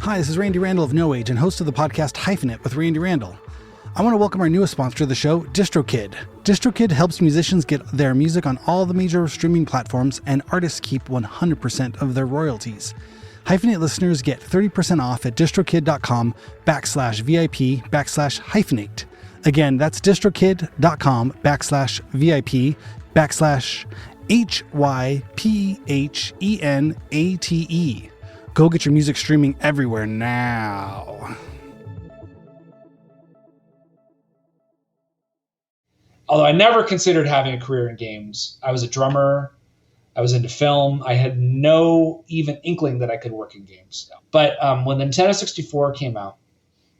Hi, this is Randy Randall of No Age and host of the podcast Hyphenate with Randy Randall. I want to welcome our newest sponsor of the show, DistroKid. DistroKid helps musicians get their music on all the major streaming platforms, and artists keep 100% of their royalties. Hyphenate listeners get 30% off at distrokid.com/VIP/hyphenate. Again, that's distrokid.com/VIP/HYPHENATE. Go get your music streaming everywhere now. Although I never considered having a career in games. I was a drummer. I was into film. I had no even inkling that I could work in games. But when the Nintendo 64 came out,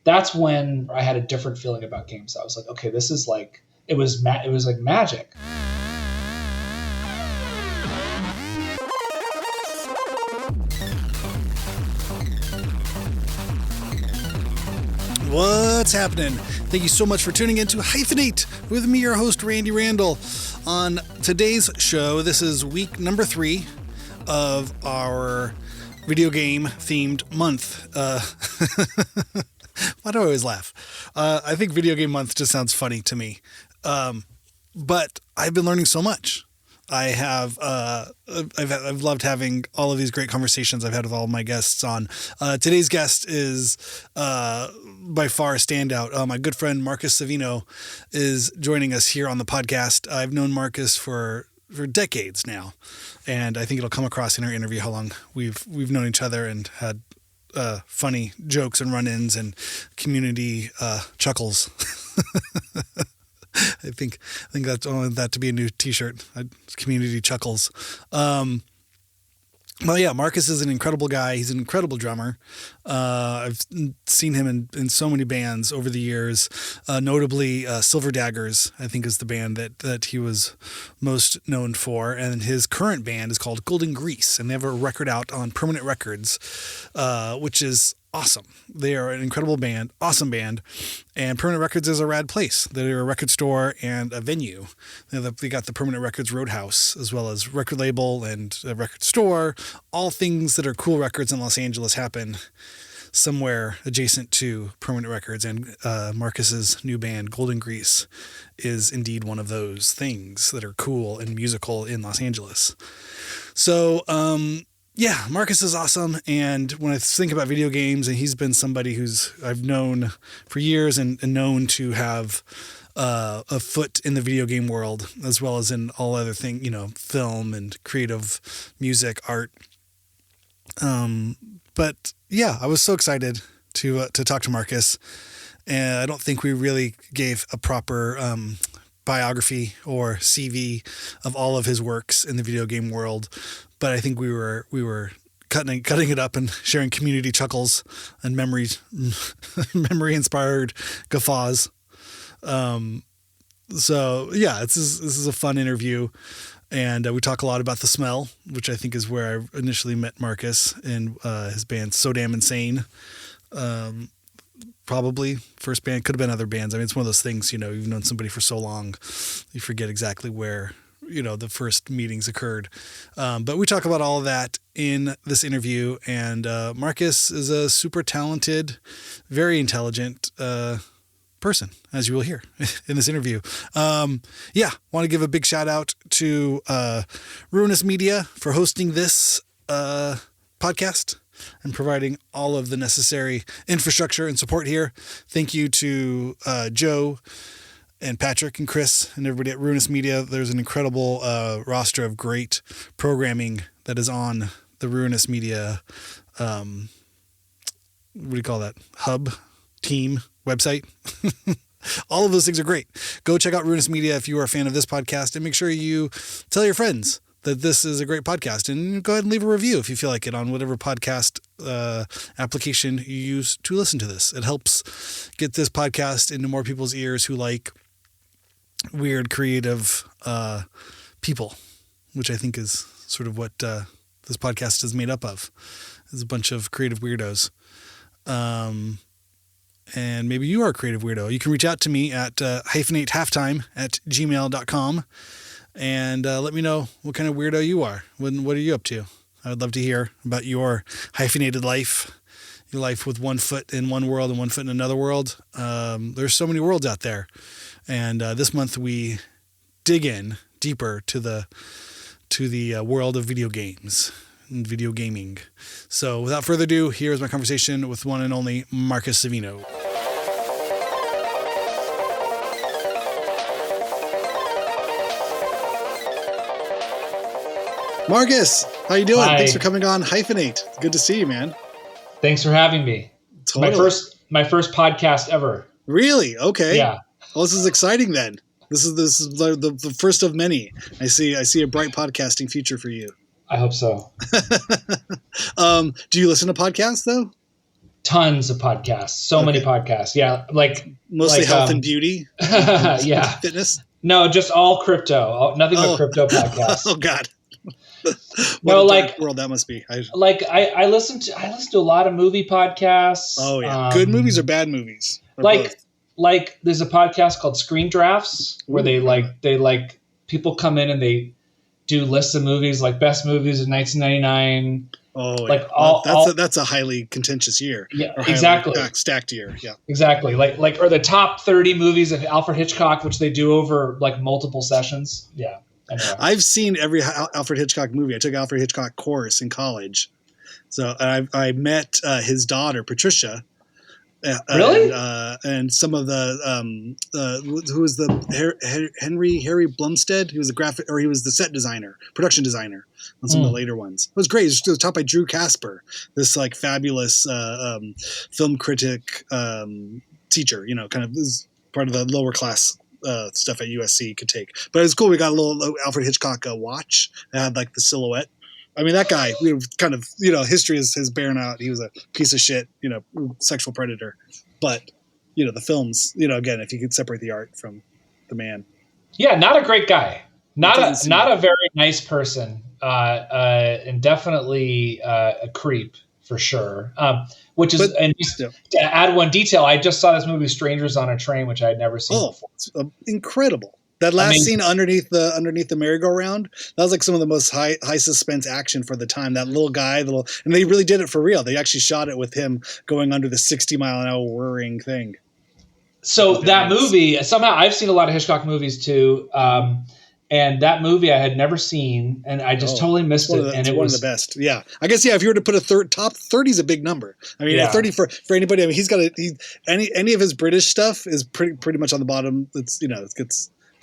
that's when I had a different feeling about games. I was like, okay, this is like, it was like magic. What's happening? Thank you so much for tuning in to Hyphenate with me, your host, Randy Randall. On today's show, this is week number 3 of our video game themed month. Why do I always laugh? I think video game month just sounds funny to me. But I've been learning so much. I've loved having all of these great conversations I've had with all of my guests on. Today's guest is by far a standout. My good friend Marcus Savino is joining us here on the podcast. I've known Marcus for decades now, and I think it'll come across in our interview how long we've known each other and had funny jokes and run-ins and community chuckles. I think that's that to be a new t-shirt. Community chuckles. Well, yeah, Marcus is an incredible guy. He's an incredible drummer. I've seen him in so many bands over the years. Notably, Silver Daggers, I think, is the band that he was most known for. And his current band is called Golden Grease, and they have a record out on Permanent Records, which is awesome. They are an incredible band, awesome band, and Permanent Records is a rad place. They're a record store and a venue. They got the Permanent Records Roadhouse, as well as record label and a record store. All things that are cool records in Los Angeles happen somewhere adjacent to Permanent Records, and Marcus's new band, Golden Grease, is indeed one of those things that are cool and musical in Los Angeles. So, yeah, Marcus is awesome, and when I think about video games, and he's been somebody who's I've known for years and known to have a foot in the video game world, as well as in all other things, film and creative music, art. But yeah, I was so excited to talk to Marcus, and I don't think we really gave a proper biography or CV of all of his works in the video game world. But I think we were cutting it up and sharing community chuckles and memory inspired guffaws. So yeah, this is a fun interview, and we talk a lot about The Smell, which I think is where I initially met Marcus in his band So Damn Insane. Probably first band, could have been other bands. I mean, it's one of those things, you've known somebody for so long, you forget exactly where the first meetings occurred. But we talk about all of that in this interview, and Marcus is a super talented, very intelligent person, as you will hear in this interview. Want to give a big shout out to Ruinous Media for hosting this podcast and providing all of the necessary infrastructure and support here. Thank you to Joe and Patrick and Chris and everybody at Ruinous Media. There's an incredible roster of great programming that is on the Ruinous Media, what do you call that? Hub, team, website. All of those things are great. Go check out Ruinous Media if you are a fan of this podcast, and make sure you tell your friends that this is a great podcast, and go ahead and leave a review if you feel like it on whatever podcast application you use to listen to this. It helps get this podcast into more people's ears who like weird, creative people, which I think is sort of what this podcast is made up of. It's a bunch of creative weirdos. And maybe you are a creative weirdo. You can reach out to me at hyphenatehalftime@gmail.com and let me know what kind of weirdo you are. What are you up to? I would love to hear about your hyphenated life, your life with one foot in one world and one foot in another world. There's so many worlds out there. And this month we dig in deeper to the world of video games and video gaming. So without further ado, here's my conversation with one and only Marcus Savino. Marcus, how you doing? Hi. Thanks for coming on Hyphenate. It's good to see you, man. Thanks for having me. Totally. My first podcast ever. Really? Okay. Yeah. Well, this is exciting then. This is the first of many. I see a bright podcasting future for you. I hope so. Do you listen to podcasts though? Tons of podcasts. So many podcasts. Yeah, mostly health and beauty. Yeah. Fitness. No, just all crypto. Nothing but crypto podcasts. Oh God. No, dark world that must be. I listen to a lot of movie podcasts. Oh yeah, good movies or bad movies? Or like there's a podcast called Screen Drafts where they people come in and they do lists of movies, like best movies of 1999. Oh, that's a highly contentious year. Yeah, or exactly. Stacked year. Yeah, exactly. Or the top 30 movies of Alfred Hitchcock, which they do over like multiple sessions. Yeah. Anyway. I've seen every Alfred Hitchcock movie. I took Alfred Hitchcock course in college, so I met his daughter Patricia. Really? And some of the who was the Harry Blumstead? He was he was the set designer, production designer on some of the later ones. It was great. It was taught by Drew Casper, this like fabulous film critic teacher. You know, kind of is part of the lower class stuff at USC could take. But it was cool. We got a little Alfred Hitchcock watch that had like the silhouette. I mean, that guy, we kind of, history has borne out. He was a piece of shit, sexual predator. But, the films, again, if you could separate the art from the man. Yeah, not a great guy. Not a very nice person. And definitely a creep for sure. To add one detail, I just saw this movie Strangers on a Train, which I had never seen before. It's incredible. That last scene underneath the merry-go-round, that was like some of the most high suspense action for the time. That little guy, and they really did it for real. They actually shot it with him going under the 60-mile-an-hour whirring thing. So that movie, somehow I've seen a lot of Hitchcock movies too, and that movie I had never seen, and I just totally missed it. And it was one of the best. Yeah, I guess if you were to put a top 30 is a big number. I mean, 30 for anybody. I mean, he's got any of his British stuff is pretty much on the bottom.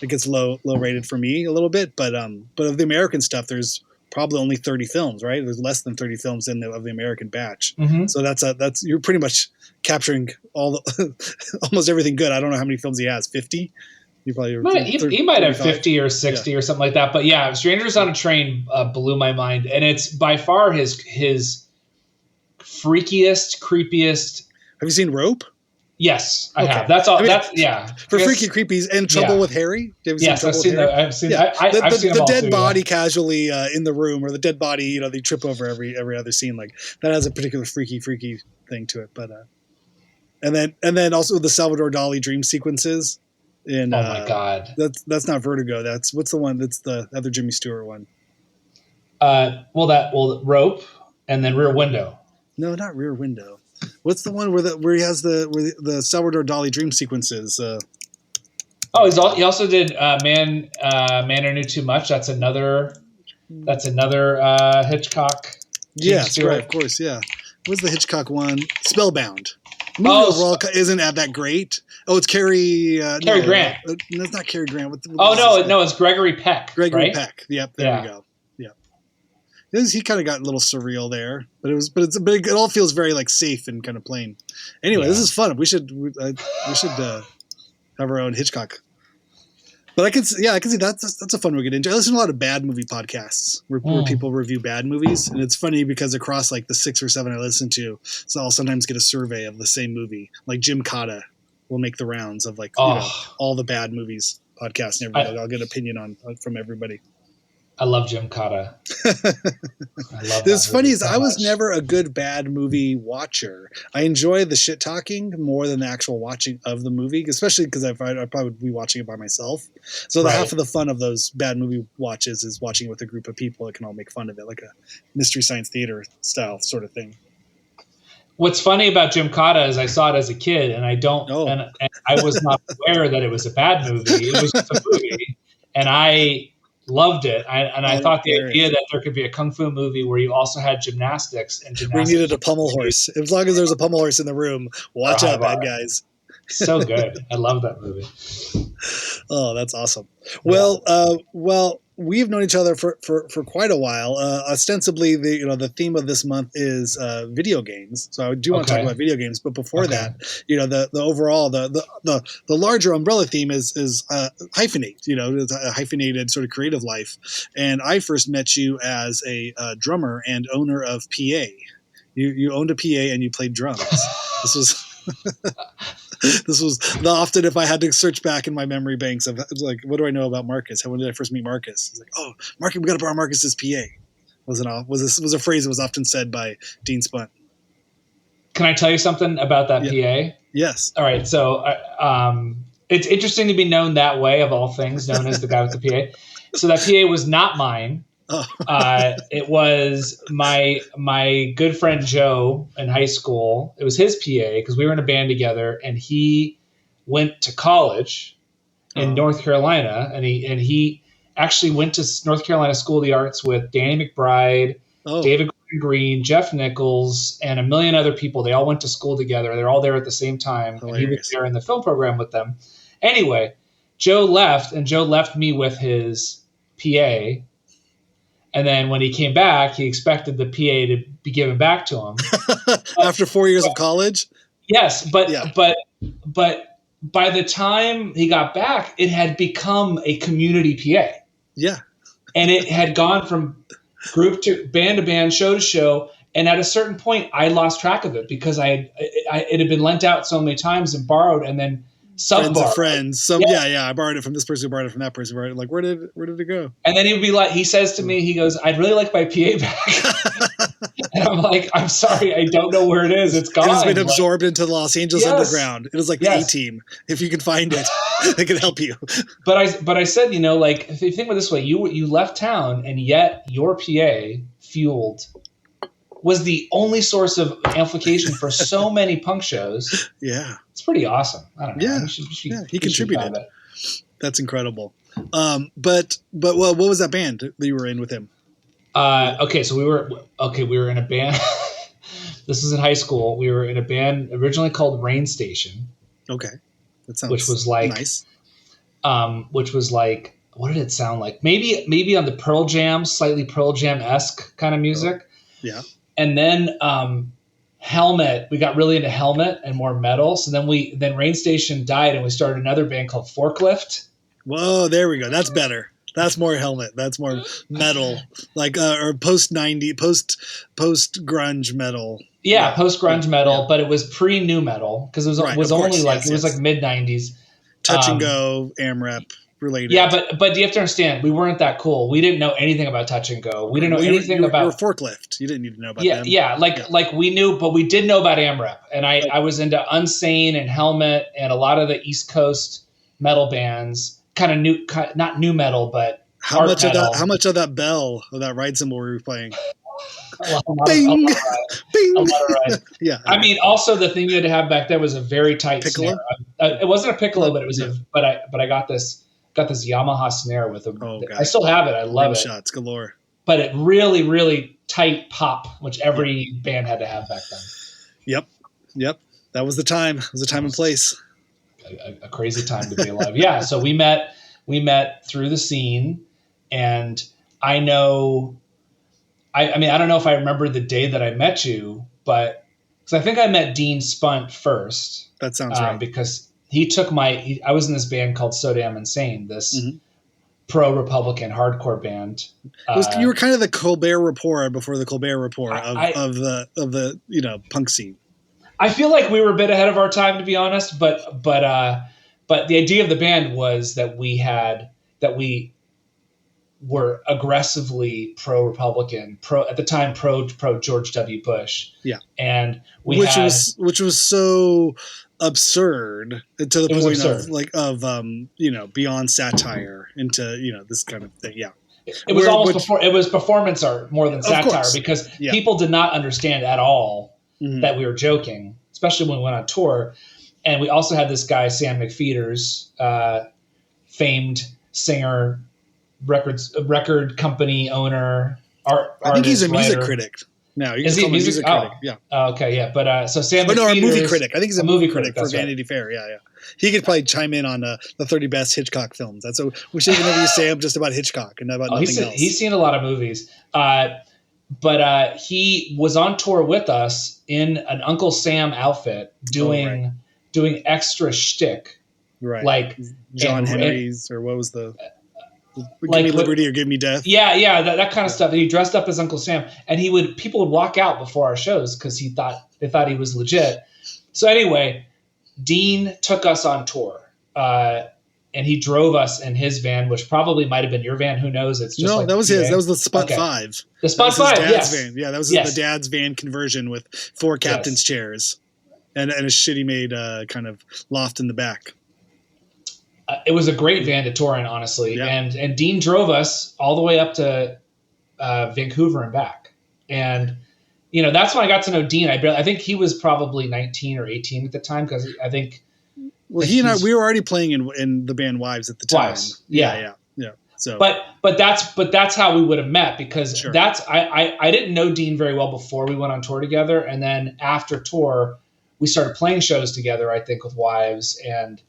It gets low rated for me a little bit, but of the American stuff, there's probably only 30 films, right? There's less than 30 films of the American batch. Mm-hmm. So that's you're pretty much capturing almost everything good. I don't know how many films he has. 50. He might have 50 or 60 or something like that. But yeah, Strangers on a Train blew my mind, and it's by far his freakiest, creepiest. Have you seen Rope? Yes, I have. That's all. For freaky creepies and Trouble with Harry. Yes, I've seen that. I've seen. Yeah. I've seen the dead body casually in the room, or the dead body. They trip over every other scene. Like that has a particular freaky thing to it. But and then also the Salvador Dali dream sequences. Oh my God, that's not Vertigo. What's the one? That's the other Jimmy Stewart one. Rope and then Rear Window. No, not Rear Window. What's the one where he has the Salvador Dali dream sequences? He also did Man Who Knew Too Much. That's another Hitchcock. Yes, right, of course, yeah. What's the Hitchcock one? Spellbound. Movie overall isn't that great. Oh, it's Cary Grant. No, it's not Cary Grant. It's Gregory Peck. Gregory Peck. Yep, there we go. He kind of got a little surreal there, but it all feels very like safe and kind of plain. Anyway, This is fun. We should have our own Hitchcock. But I can see that's a fun one to get into. I listen to a lot of bad movie podcasts where people review bad movies, and it's funny because across like the 6 or 7 I listen to, so I'll sometimes get a survey of the same movie. Like Jim Cotta will make the rounds of all the bad movies podcasts and everything. I'll get an opinion from everybody. I love Jim Cotta. I love It's that funny movie is so I was much. never a good bad movie watcher. I enjoy the shit talking more than the actual watching of the movie, especially because I probably would be watching it by myself. So the Right. half of the fun of those bad movie watches is watching it with a group of people that can all make fun of it, like a Mystery Science Theater style sort of thing. What's funny about Jim Cotta is I saw it as a kid, and Oh, and I was not aware that it was a bad movie. It was just a movie, and I loved it. I thought the idea that there could be a kung fu movie where you also had gymnastics and we gymnastics. needed a pommel horse. As long as there's a pommel horse in the room, watch out, bad guys. So good. I love that movie. Oh, that's awesome. Well, we've known each other for quite a while. Ostensibly, the theme of this month is video games. So I do want to talk about video games, but before that, the overall the larger umbrella theme is Hyphenate. It's a hyphenated sort of creative life. And I first met you as a drummer and owner of PA. You owned a PA and you played drums. This was. This was often if I had to search back in my memory banks of like, what do I know about Marcus? When did I first meet Marcus? It's like, oh, Marcus, we got to borrow Marcus's PA. Was a phrase that was often said by Dean Spunt. Can I tell you something about that PA? Yes. All right. So it's interesting to be known that way, of all things, known as the guy with the PA. So that PA was not mine. Oh. It was my good friend Joe in high school. It was his PA because we were in a band together, and he went to college in North Carolina, and he actually went to North Carolina School of the Arts with Danny McBride, David Green, Jeff Nichols, and a million other people. They all went to school together. They're all there at the same time, and he was there in the film program with them. Anyway, Joe left, and Joe left me with his PA. And then when he came back, he expected the PA to be given back to him after 4 years of college. Yes, but by the time he got back, it had become a community PA. Yeah, and it had gone from group to band, show to show. And at a certain point, I lost track of it because it had been lent out so many times and borrowed, and then friends. I borrowed it from this person, who borrowed it from that person. Borrowed it. Like, where did it go? And then he would be like, he says to me, he goes, "I'd really like my PA back." And I'm like, "I'm sorry, I don't know where it is. It's gone." It's been absorbed into the Los Angeles underground. It was like the A-Team. If you can find it, they can help you. But I said, like, if you think about it this way, you left town, and yet your PA was the only source of amplification for so many punk shows. Yeah. It's pretty awesome. I don't know. Yeah. He contributed. That's incredible. But what was that band that you were in with him? Okay. So we were in a band. This is in high school. We were in a band originally called Rain Station. Okay. That sounds which was like nice. Which was like, what did it sound like? Maybe on the Pearl Jam, slightly Pearl Jam-esque kind of music. Yeah. And then Helmet, we got really into Helmet and more metal. So then Rain Station died, and we started another band called Forklift. Whoa, there we go. That's better. That's more Helmet. That's more metal, like or post grunge metal. Yeah, post grunge metal, but it was pre new metal because it was only like mid 90s. Touch and Go, AMREP related. Yeah, but you have to understand, we weren't that cool. We didn't know anything about Touch and Go. We didn't know anything about. You were Forklift. You didn't need to know about them. Yeah, like we knew, but we did know about AMREP, and I was into Unsane and Helmet and a lot of the East Coast metal bands, kind of not new metal, but how much of that bell or that ride cymbal were you playing? Bing, bing. A lot of ride. Yeah. I mean, also the thing you had to have back then was a very tight piccolo? snare. It wasn't a piccolo, but it was but I got this Yamaha snare with a. I still have it. I love it. Shots galore. But it really, really tight pop, which every band had to have back then. Yep. That was the time. It was a time and place. A crazy time to be alive. Yeah. So we met through the scene, and I know. I mean, I don't know if I remember the day that I met you, but because I think I met Dean Spunt first. That sounds right. Because he took I was in this band called So Damn Insane, this pro-Republican hardcore band. You were kind of the Colbert Report before the Colbert Report of the punk scene. I feel like we were a bit ahead of our time, to be honest, but the idea of the band was that we were aggressively pro-Republican, at the time pro George W. Bush. Yeah, and which was so absurd to the point of beyond satire into this kind of thing. Yeah, it was performance art more than satire because people did not understand at all that we were joking, especially when we went on tour. And we also had this guy Sam McPheeters, famed singer, record company owner, I think he's a music critic now. Is he a music critic? Yeah. Okay, yeah. But so Sam McPheeters, a movie critic. I think he's a movie critic for right. Vanity Fair. Yeah, yeah. He could probably chime in on the 30 best Hitchcock films. That's so we should interview Sam just about Hitchcock and about nothing else. He's seen a lot of movies. But he was on tour with us in an Uncle Sam outfit doing extra shtick. Right. Like John Henry's or what was the Give Me Liberty or Give Me Death? Yeah, that kind of stuff. And he dressed up as Uncle Sam, and people would walk out before our shows because they thought he was legit. So anyway, Dean took us on tour, and he drove us in his van, which probably might have been your van. Who knows? It's just that was his. That was the Spot 5. The Spot 5, yes. Van. Yeah, that was the dad's van conversion with 4 captain's chairs and a shitty made kind of loft in the back. It was a great van to tour in, honestly. Yeah. And Dean drove us all the way up to Vancouver and back. And, that's when I got to know Dean. I think he was probably 19 or 18 at the time because I think. Well, he and I, we were already playing in the band Wives at the time. Wives. Yeah. So, but that's how we would have met because I didn't know Dean very well before we went on tour together. And then after tour, we started playing shows together, I think with Wives and,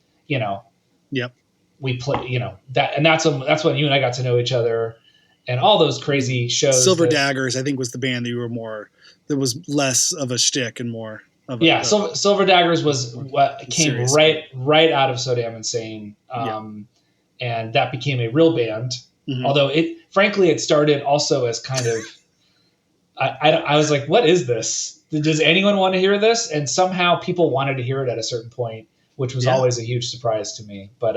Yep. We play, that, and that's when you and I got to know each other, and all those crazy shows. Silver Daggers, I think, was the band that you were more. There was less of a shtick and more of a. Silver Daggers was what came right out of So Damn Insane, and that became a real band. Mm-hmm. Although it started also as kind of. I was like, what is this? Does anyone want to hear this? And somehow people wanted to hear it at a certain point, which was always a huge surprise to me. But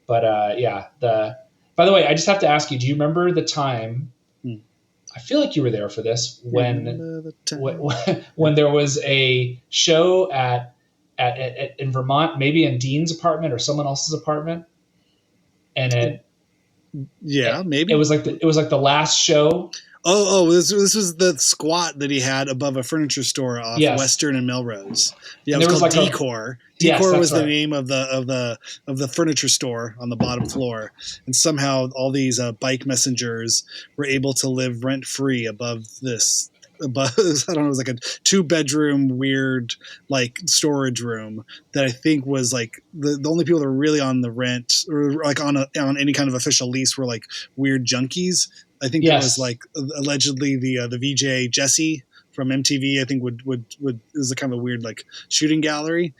by the way, I just have to ask you, do you remember the time, I feel like you were there for this, when there was a show in Vermont, maybe in Dean's apartment or someone else's apartment? And maybe. It was like the last show. This was the squat that he had above a furniture store off Western and Melrose. Yeah, it was called Decor. Decor was the name of the furniture store on the bottom floor, and somehow all these bike messengers were able to live rent free above this. I don't know, it was like a 2-bedroom weird like storage room that I think was like the only people that were really on the rent or like on any kind of official lease were like weird junkies. I think that was like allegedly the VJ Jesse from MTV. I think would it was a kind of a weird like shooting gallery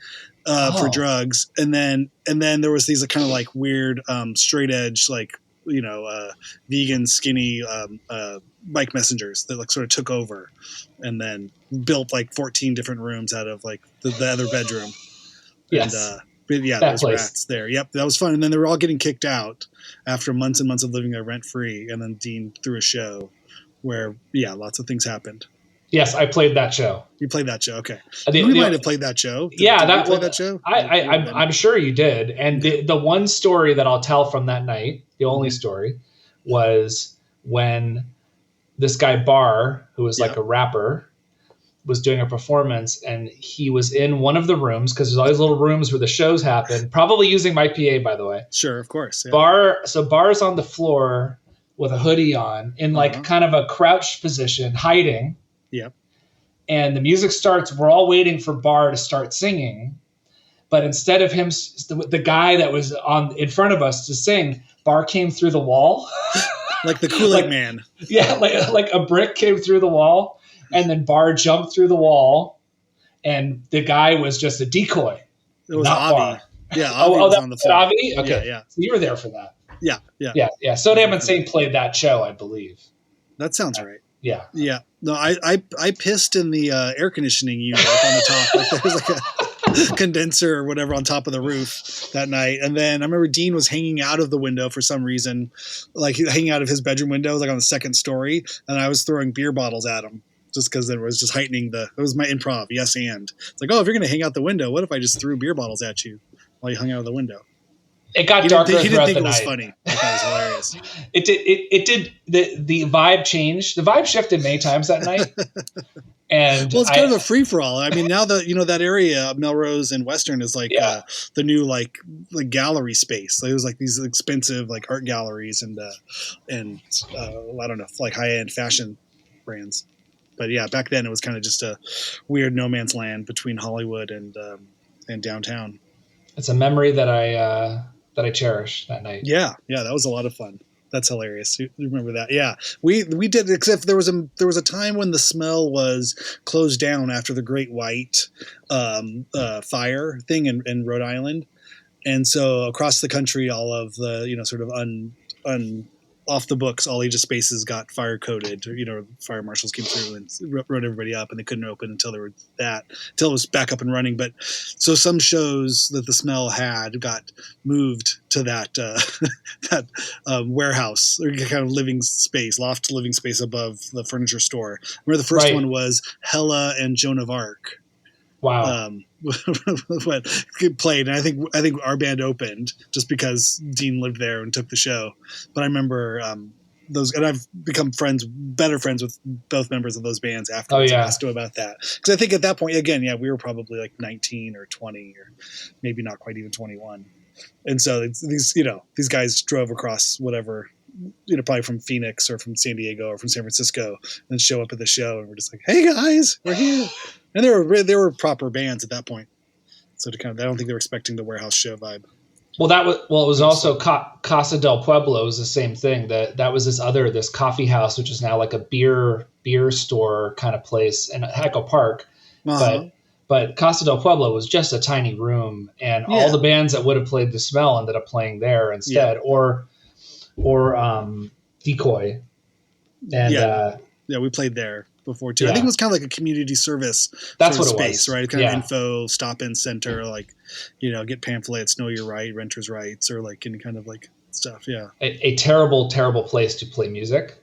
for drugs, and then there was these kind of like weird straight edge like vegan skinny bike messengers that like sort of took over, and then built like 14 different rooms out of like the other bedroom. Yes. And, those rats there. Yep, that was fun. And then they were all getting kicked out after months and months of living there rent free. And then Dean threw a show where lots of things happened. Yes, I played that show. You played that show, okay? We might have played that show. Did you play that show? I'm sure you did. And the one story that I'll tell from that night, the only story, was when this guy Barr, who was like a rapper, was doing a performance, and he was in one of the rooms because there's all these little rooms where the shows happen. Probably using my PA, by the way. Sure, of course. Yeah. Barr's on the floor with a hoodie on, in like kind of a crouched position, hiding. Yep. And the music starts. We're all waiting for Barr to start singing, but instead of him, the guy that was in front of us to sing, Barr came through the wall, like the Kool-Aid Man. Yeah, like a brick came through the wall. And then Barr jumped through the wall, and the guy was just a decoy. It was Avi. Yeah, Avi was on the floor. Avi? Okay. Yeah. So you were there for that. Yeah. So Damn Insane played that show, I believe. That sounds right. Yeah. Yeah. No, I pissed in the air conditioning unit up on the top. Like, there was like condenser or whatever on top of the roof that night. And then I remember Dean was hanging out of the window for some reason, like hanging out of his bedroom window, like on the second story. And I was throwing beer bottles at him just because it was just heightening it was my improv. Yes. And it's like, oh, if you're going to hang out the window, what if I just threw beer bottles at you while you hung out of the window? It got darker throughout the night. He didn't think it was funny. I thought it was hilarious. It did. The vibe changed. The vibe shifted many times that night. And well, it's kind of a free for all. I mean, now that that area, Melrose and Western, is like the new like gallery space. Like, it was like these expensive like art galleries and I don't know, like high end fashion brands. But yeah, back then it was kind of just a weird no man's land between Hollywood and downtown. It's a memory that I cherish that night. Yeah, that was a lot of fun. That's hilarious. You remember that? Yeah, we did. Except there was a time when the Smell was closed down after the Great White fire thing in Rhode Island, and so across the country, all of the sort of off the books, all ages spaces got fire coded. Fire marshals came through and wrote everybody up, and they couldn't open until it was back up and running. But so some shows that the Smell had got moved to that warehouse, or kind of loft living space above the furniture store. Remember the first one was Hella and Joan of Arc. Wow. What played, and I think our band opened just because Dean lived there and took the show. But I remember those, and I've become better friends with both members of those bands afterwards. I asked him about that because I think at that point, again, we were probably like 19 or 20 or maybe not quite even 21, and so these guys drove across whatever. Probably from Phoenix or from San Diego or from San Francisco, and show up at the show, and we're just like, "Hey guys, we're here." And they were proper bands at that point, so I don't think they were expecting the warehouse show vibe. Well, it was also Casa del Pueblo was the same thing. That was this coffee house, which is now like a beer store kind of place in Echo Park, But Casa del Pueblo was just a tiny room, and all the bands that would have played the Smell ended up playing there instead, or Decoy. And we played there before too. I think it was kind of like a community service That's sort of what space, it was. Right? Kind of info, stop-in center, like, get pamphlets, know your right, renters' rights, or like any kind of like stuff. Yeah. A terrible, terrible place to play music.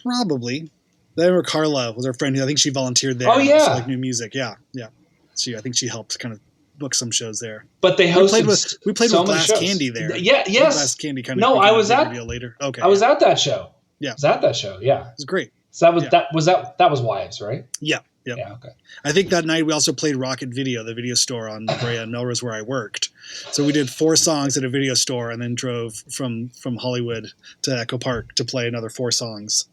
Probably. I remember Carla was our friend who I think she volunteered there. Oh yeah. For, like, new music. Yeah. I think she helped kind of book some shows there. But they hosted. We played so with Glass shows. Candy there. Yeah. Yes. Glass Candy kind of. No, I was at. Later. Okay. I was at that show. Yeah. I was at that show. Yeah. It was great. So that was Wives, right? Yeah. Yeah. Okay. I think that night we also played Rocket Video, the video store on La Brea and Melrose where I worked. So we did 4 songs at a video store and then drove from Hollywood to Echo Park to play another 4 songs.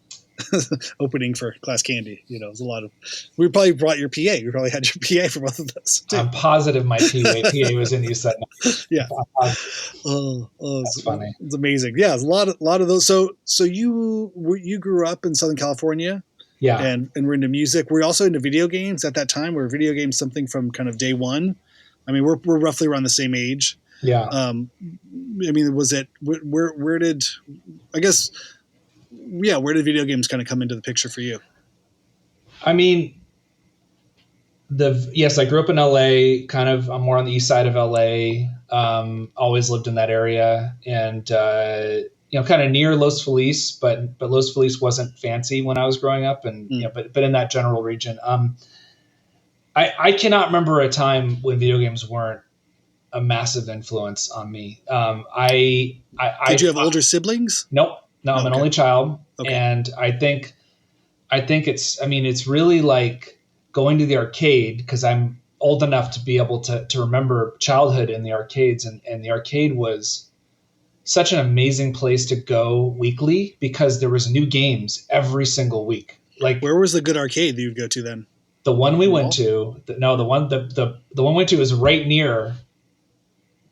Opening for Glass Candy. It was a lot of. We probably brought your PA. We probably had your PA for both of those. Too. I'm positive my PA was in use that night. Yeah. That's funny. It's amazing. Yeah, it's a lot of those. So you grew up in Southern California. Yeah. And we're into music. We're also into video games at that time. Were video games something from kind of day one? I mean, we're roughly around the same age. Yeah. I mean, was it where did I guess? Yeah, where did video games kind of come into the picture for you? I mean, I grew up in LA. I'm more on the east side of LA. Always lived in that area, and kind of near Los Feliz, but Los Feliz wasn't fancy when I was growing up, and but in that general region. I cannot remember a time when video games weren't a massive influence on me. Did you have older siblings? Nope. No, I'm an only child. Okay. And I think it's really like going to the arcade, because I'm old enough to be able to remember childhood in the arcades. And the arcade was such an amazing place to go weekly because there was new games every single week. Like, where was the good arcade that you'd go to then? The one we went to, the one we went to is right near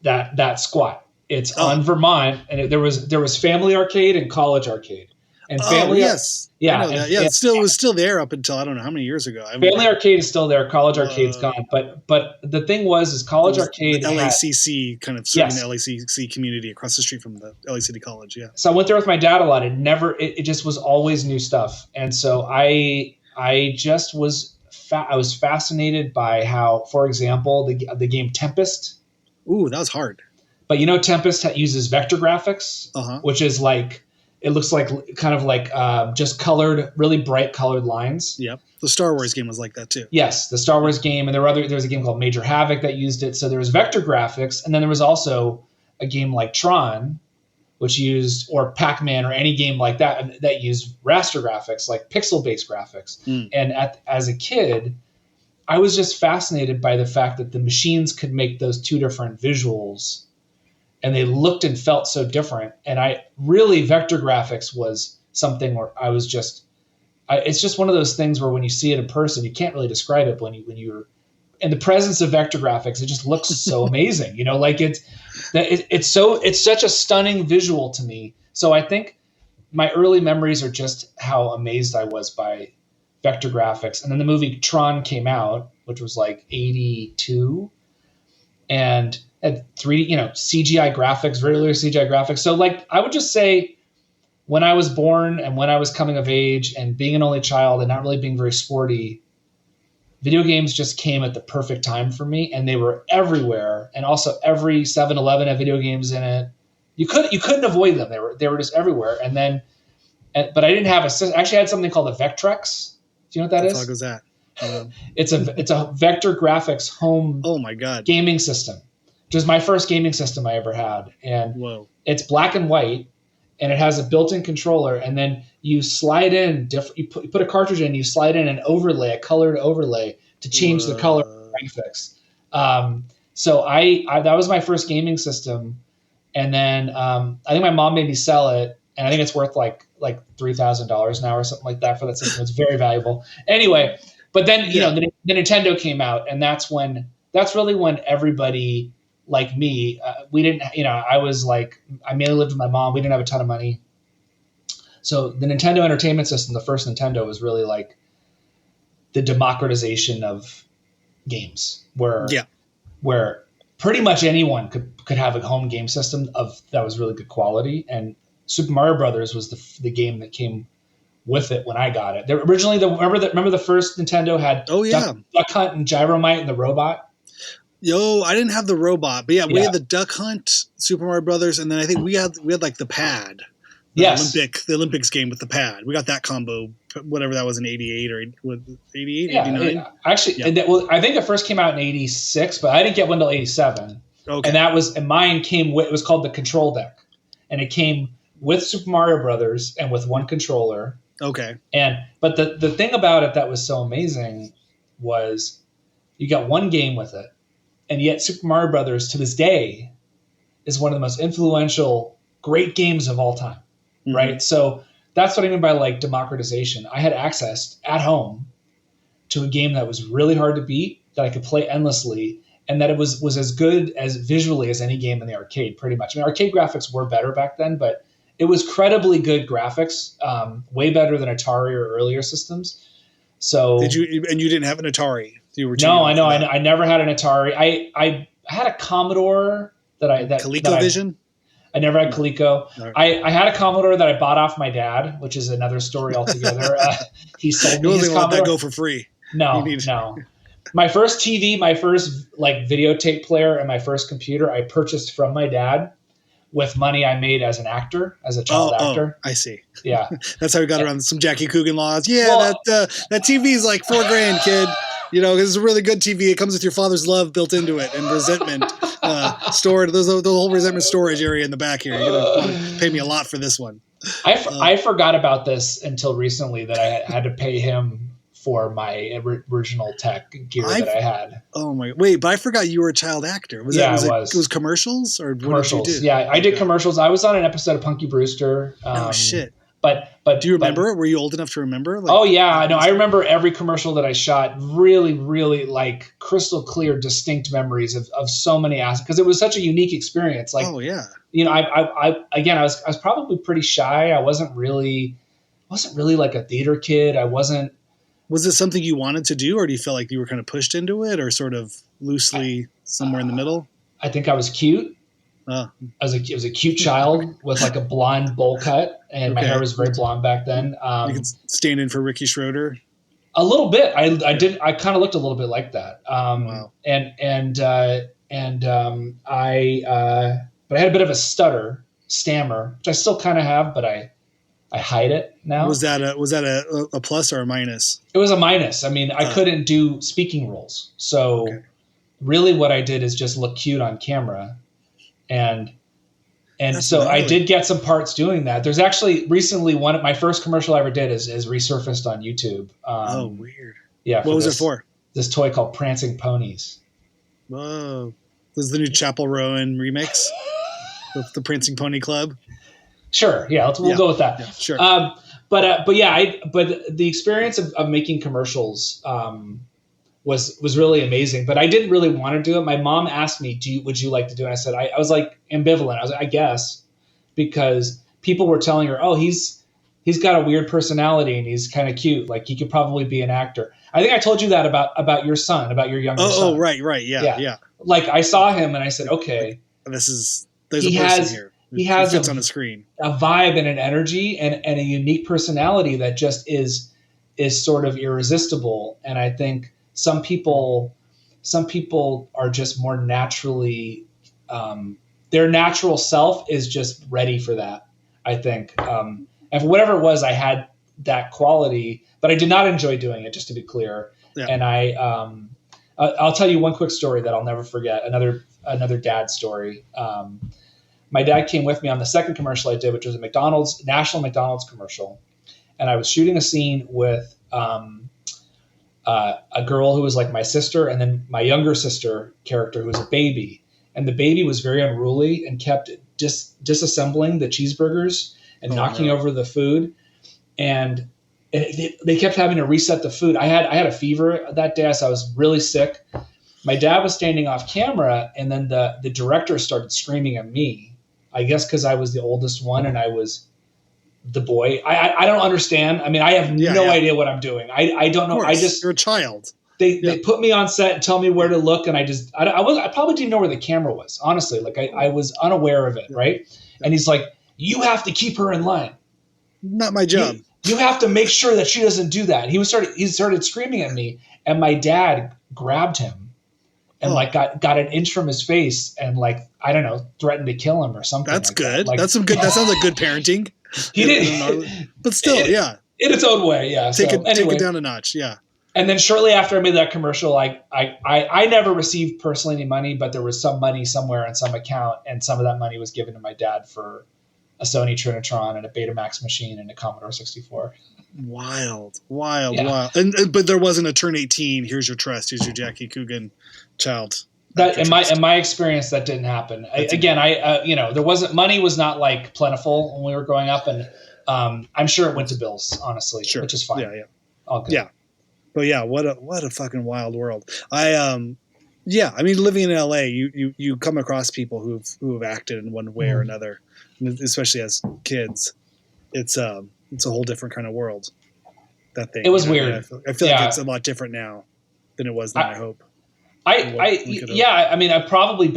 that squat. It's on Vermont, and there was Family Arcade and College Arcade. And Family, yes, yeah, I know that. Yeah, it was still there up until I don't know how many years ago. Family Arcade is still there. College Arcade's gone. But the thing is College Arcade, the LACC kind of serving the LACC community across the street from the LA City College. Yeah. So I went there with my dad a lot. It just was always new stuff, and so I just was I was fascinated by how, for example, the game Tempest. Ooh, that was hard. But Tempest uses vector graphics, which is like, it looks like kind of like just colored, really bright colored lines. Yep. The Star Wars game was like that too. Yes, the Star Wars game, and there's a game called Major Havoc that used it. So there was vector graphics, and then there was also a game like Tron, which used, or Pac-Man, or any game like that used raster graphics, like pixel-based graphics. And as a kid, I was just fascinated by the fact that the machines could make those two different visuals, and they looked and felt so different. And vector graphics was something where I was just, it's just one of those things where when you see it in person, you can't really describe it, when you're in the presence of vector graphics, it just looks so amazing. Like it's such a stunning visual to me. So I think my early memories are just how amazed I was by vector graphics. And then the movie Tron came out, which was like 82, and had 3D, CGI graphics, very early CGI graphics. So like, I would just say, when I was born and when I was coming of age and being an only child and not really being very sporty, video games just came at the perfect time for me, and they were everywhere. And also every 7-Eleven had video games in it. You couldn't avoid them. They were just everywhere. And then, but I didn't have I actually had something called a Vectrex. Do you know what that is? What the fuck was that? It's a vector graphics home gaming system, which was my first gaming system I ever had. And it's black and white, and it has a built-in controller, and then you slide in you put a cartridge in, you slide in a colored overlay to change the color graphics. So that was my first gaming system, and then I think my mom made me sell it, and I think it's worth like $3,000 now or something like that for that system. It's very valuable. Anyway, but then the Nintendo came out, and that's really when everybody like me, we didn't, I was like, I mainly lived with my mom. We didn't have a ton of money. So the Nintendo Entertainment System, the first Nintendo, was really like the democratization of games, where pretty much anyone could have a home game system that was really good quality. And Super Mario Brothers was the game that came with it when I got it. Originally, remember the first Nintendo had Duck Hunt and Gyromite and the robot. Yo, I didn't have the robot, but we had the Duck Hunt, Super Mario Brothers, and then I think we had like the pad. The Olympics game with the pad. We got that combo, whatever that was in 88 or 88, 89. Actually, I think it first came out in 86, but I didn't get one until 87. Okay. And mine came with, it was called the Control Deck. And it came with Super Mario Brothers and with one controller. Okay. But the thing about it that was so amazing was you got one game with it. And yet Super Mario Brothers, to this day, is one of the most influential, great games of all time, right? So that's what I mean by like democratization. I had access at home to a game that was really hard to beat, that I could play endlessly, and that it was as good as visually as any game in the arcade, pretty much. I mean, arcade graphics were better back then, but it was credibly good graphics, way better than Atari or earlier systems. So and you didn't have an Atari? I know. I never had an Atari. I had a Commodore ColecoVision? I never had Coleco. Right. I had a Commodore that I bought off my dad, which is another story altogether. He sold me his Commodore. You let that go for free. No. My first TV, my first like videotape player, and my first computer I purchased from my dad with money I made as an actor, as a child actor. I see. Yeah. That's how we got around some Jackie Coogan laws. Yeah, that TV is like $4,000, kid. It's a really good TV. It comes with your father's love built into it and resentment stored. There's the whole resentment storage area in the back here. You're going to pay me a lot for this one. I forgot about this until recently, that I had to pay him for my original tech gear that I had. Oh my! Wait, but I forgot you were a child actor. Was it was commercials or commercials? What did you do? Yeah, I did commercials. I was on an episode of Punky Brewster. Oh shit! But do you remember? Were you old enough to remember? I remember every commercial that I shot. Really, really like crystal clear, distinct memories of so many aspects, because it was such a unique experience. Like, oh yeah. I was probably pretty shy. I wasn't really like a theater kid. I wasn't. Was it something you wanted to do, or do you feel like you were kind of pushed into it, or sort of loosely somewhere in the middle? I think I was cute. I was a cute child with like a blonde bowl cut, and my hair was very blonde back then. You could stand in for Ricky Schroeder. A little bit. I kind of looked a little bit like that. Wow. But I had a bit of a stammer, which I still kind of have, but I hide it now. Was that a plus or a minus? It was a minus. I mean, I couldn't do speaking roles. So really what I did is just look cute on camera. And so gnarly. I did get some parts doing that. There's actually recently my first commercial I ever did is resurfaced on YouTube. Weird. Yeah. What was it for? This toy called Prancing Ponies. Whoa. This is the new Chapel Rowan remix with the Prancing Pony Club. Sure. Yeah. We'll go with that. Yeah, sure. But the experience of making commercials was really amazing. But I didn't really want to do it. My mom asked me, would you like to do it? And I said, I was like ambivalent. I was like, I guess, because people were telling her, oh, he's got a weird personality and he's kind of cute. Like he could probably be an actor. I think I told you that about your son, about your younger son. Oh, right. Yeah. Like I saw him and I said, okay, there's a person here. He has fits on the screen. A vibe and an energy and a unique personality that just is sort of irresistible. And I think some people are just more naturally, their natural self is just ready for that, I think. And for whatever it was, I had that quality, but I did not enjoy doing it, just to be clear. Yeah. And I'll tell you one quick story that I'll never forget. Another dad story. My dad came with me on the second commercial I did, which was a national McDonald's commercial. And I was shooting a scene with a girl who was like my sister, and then my younger sister character who was a baby. And the baby was very unruly and kept disassembling the cheeseburgers and knocking over the food. And they kept having to reset the food. I had a fever that day, so I was really sick. My dad was standing off camera, and then the director started screaming at me. I guess because I was the oldest one and I was the boy. I don't understand. I mean, I have no idea what I'm doing. I don't know. You're a child. They put me on set and tell me where to look, and I probably didn't know where the camera was. Honestly, like I was unaware of it, right? And he's like, "You have to keep her in line. Not my job. You have to make sure that she doesn't do that." He started screaming at me, and my dad grabbed him and got an inch from his face and I don't know, threatened to kill him or something. That's like good. That. That sounds like good parenting. He did, but still, in its own way, yeah. Take it down a notch, yeah. And then shortly after I made that commercial, I never received personally any money, but there was some money somewhere in some account, and some of that money was given to my dad for a Sony Trinitron and a Betamax machine and a Commodore 64. Wild. But there wasn't a turn 18. Here's your trust. Here's your Jackie Coogan child. That in my experience, that didn't happen. There wasn't money was not plentiful when we were growing up, and I'm sure it went to bills, honestly, which is fine. Yeah. All good. Yeah. But yeah, what a fucking wild world. I mean, living in LA, you come across people who have acted in one way or another, especially as kids. It's a whole different kind of world. That thing. It was weird. I feel like it's a lot different now than it was then. I hope. I mean, I'm probably